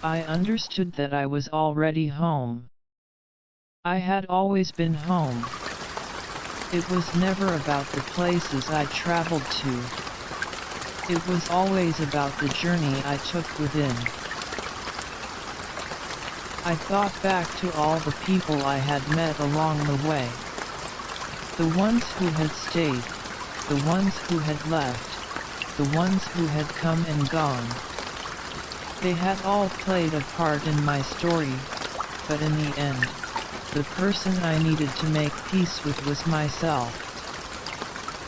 I understood that I was already home. I had always been home. It was never about the places I traveled to. It was always about the journey I took within. I thought back to all the people I had met along the way. The ones who had stayed, the ones who had left, the ones who had come and gone. They had all played a part in my story, but in the end, the person I needed to make peace with was myself.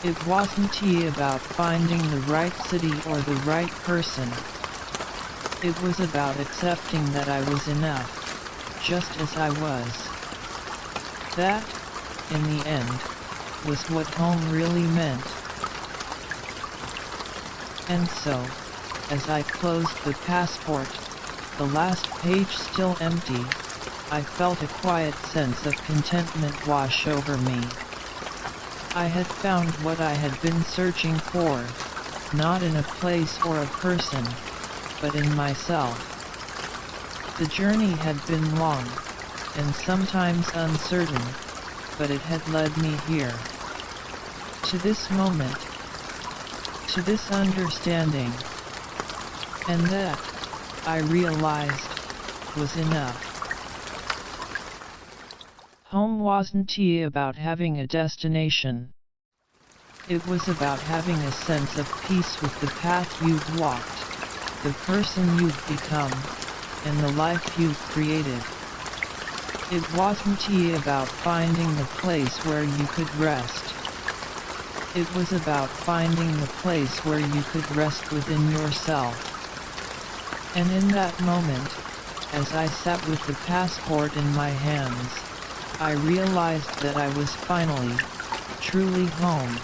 It wasn't about finding the right city or the right person. It was about accepting that I was enough, just as I was. That, in the end, was what home really meant. And so, as I closed the passport, the last page still empty, I felt a quiet sense of contentment wash over me. I had found what I had been searching for, not in a place or a person, but in myself. The journey had been long, and sometimes uncertain, but it had led me here. To this moment, to this understanding. And that, I realized, was enough. Home wasn't about having a destination. It was about having a sense of peace with the path you've walked, the person you've become, and the life you've created. It wasn't about finding the place where you could rest. It was about finding the place where you could rest within yourself. And in that moment, as I sat with the passport in my hands, I realized that I was finally, truly home.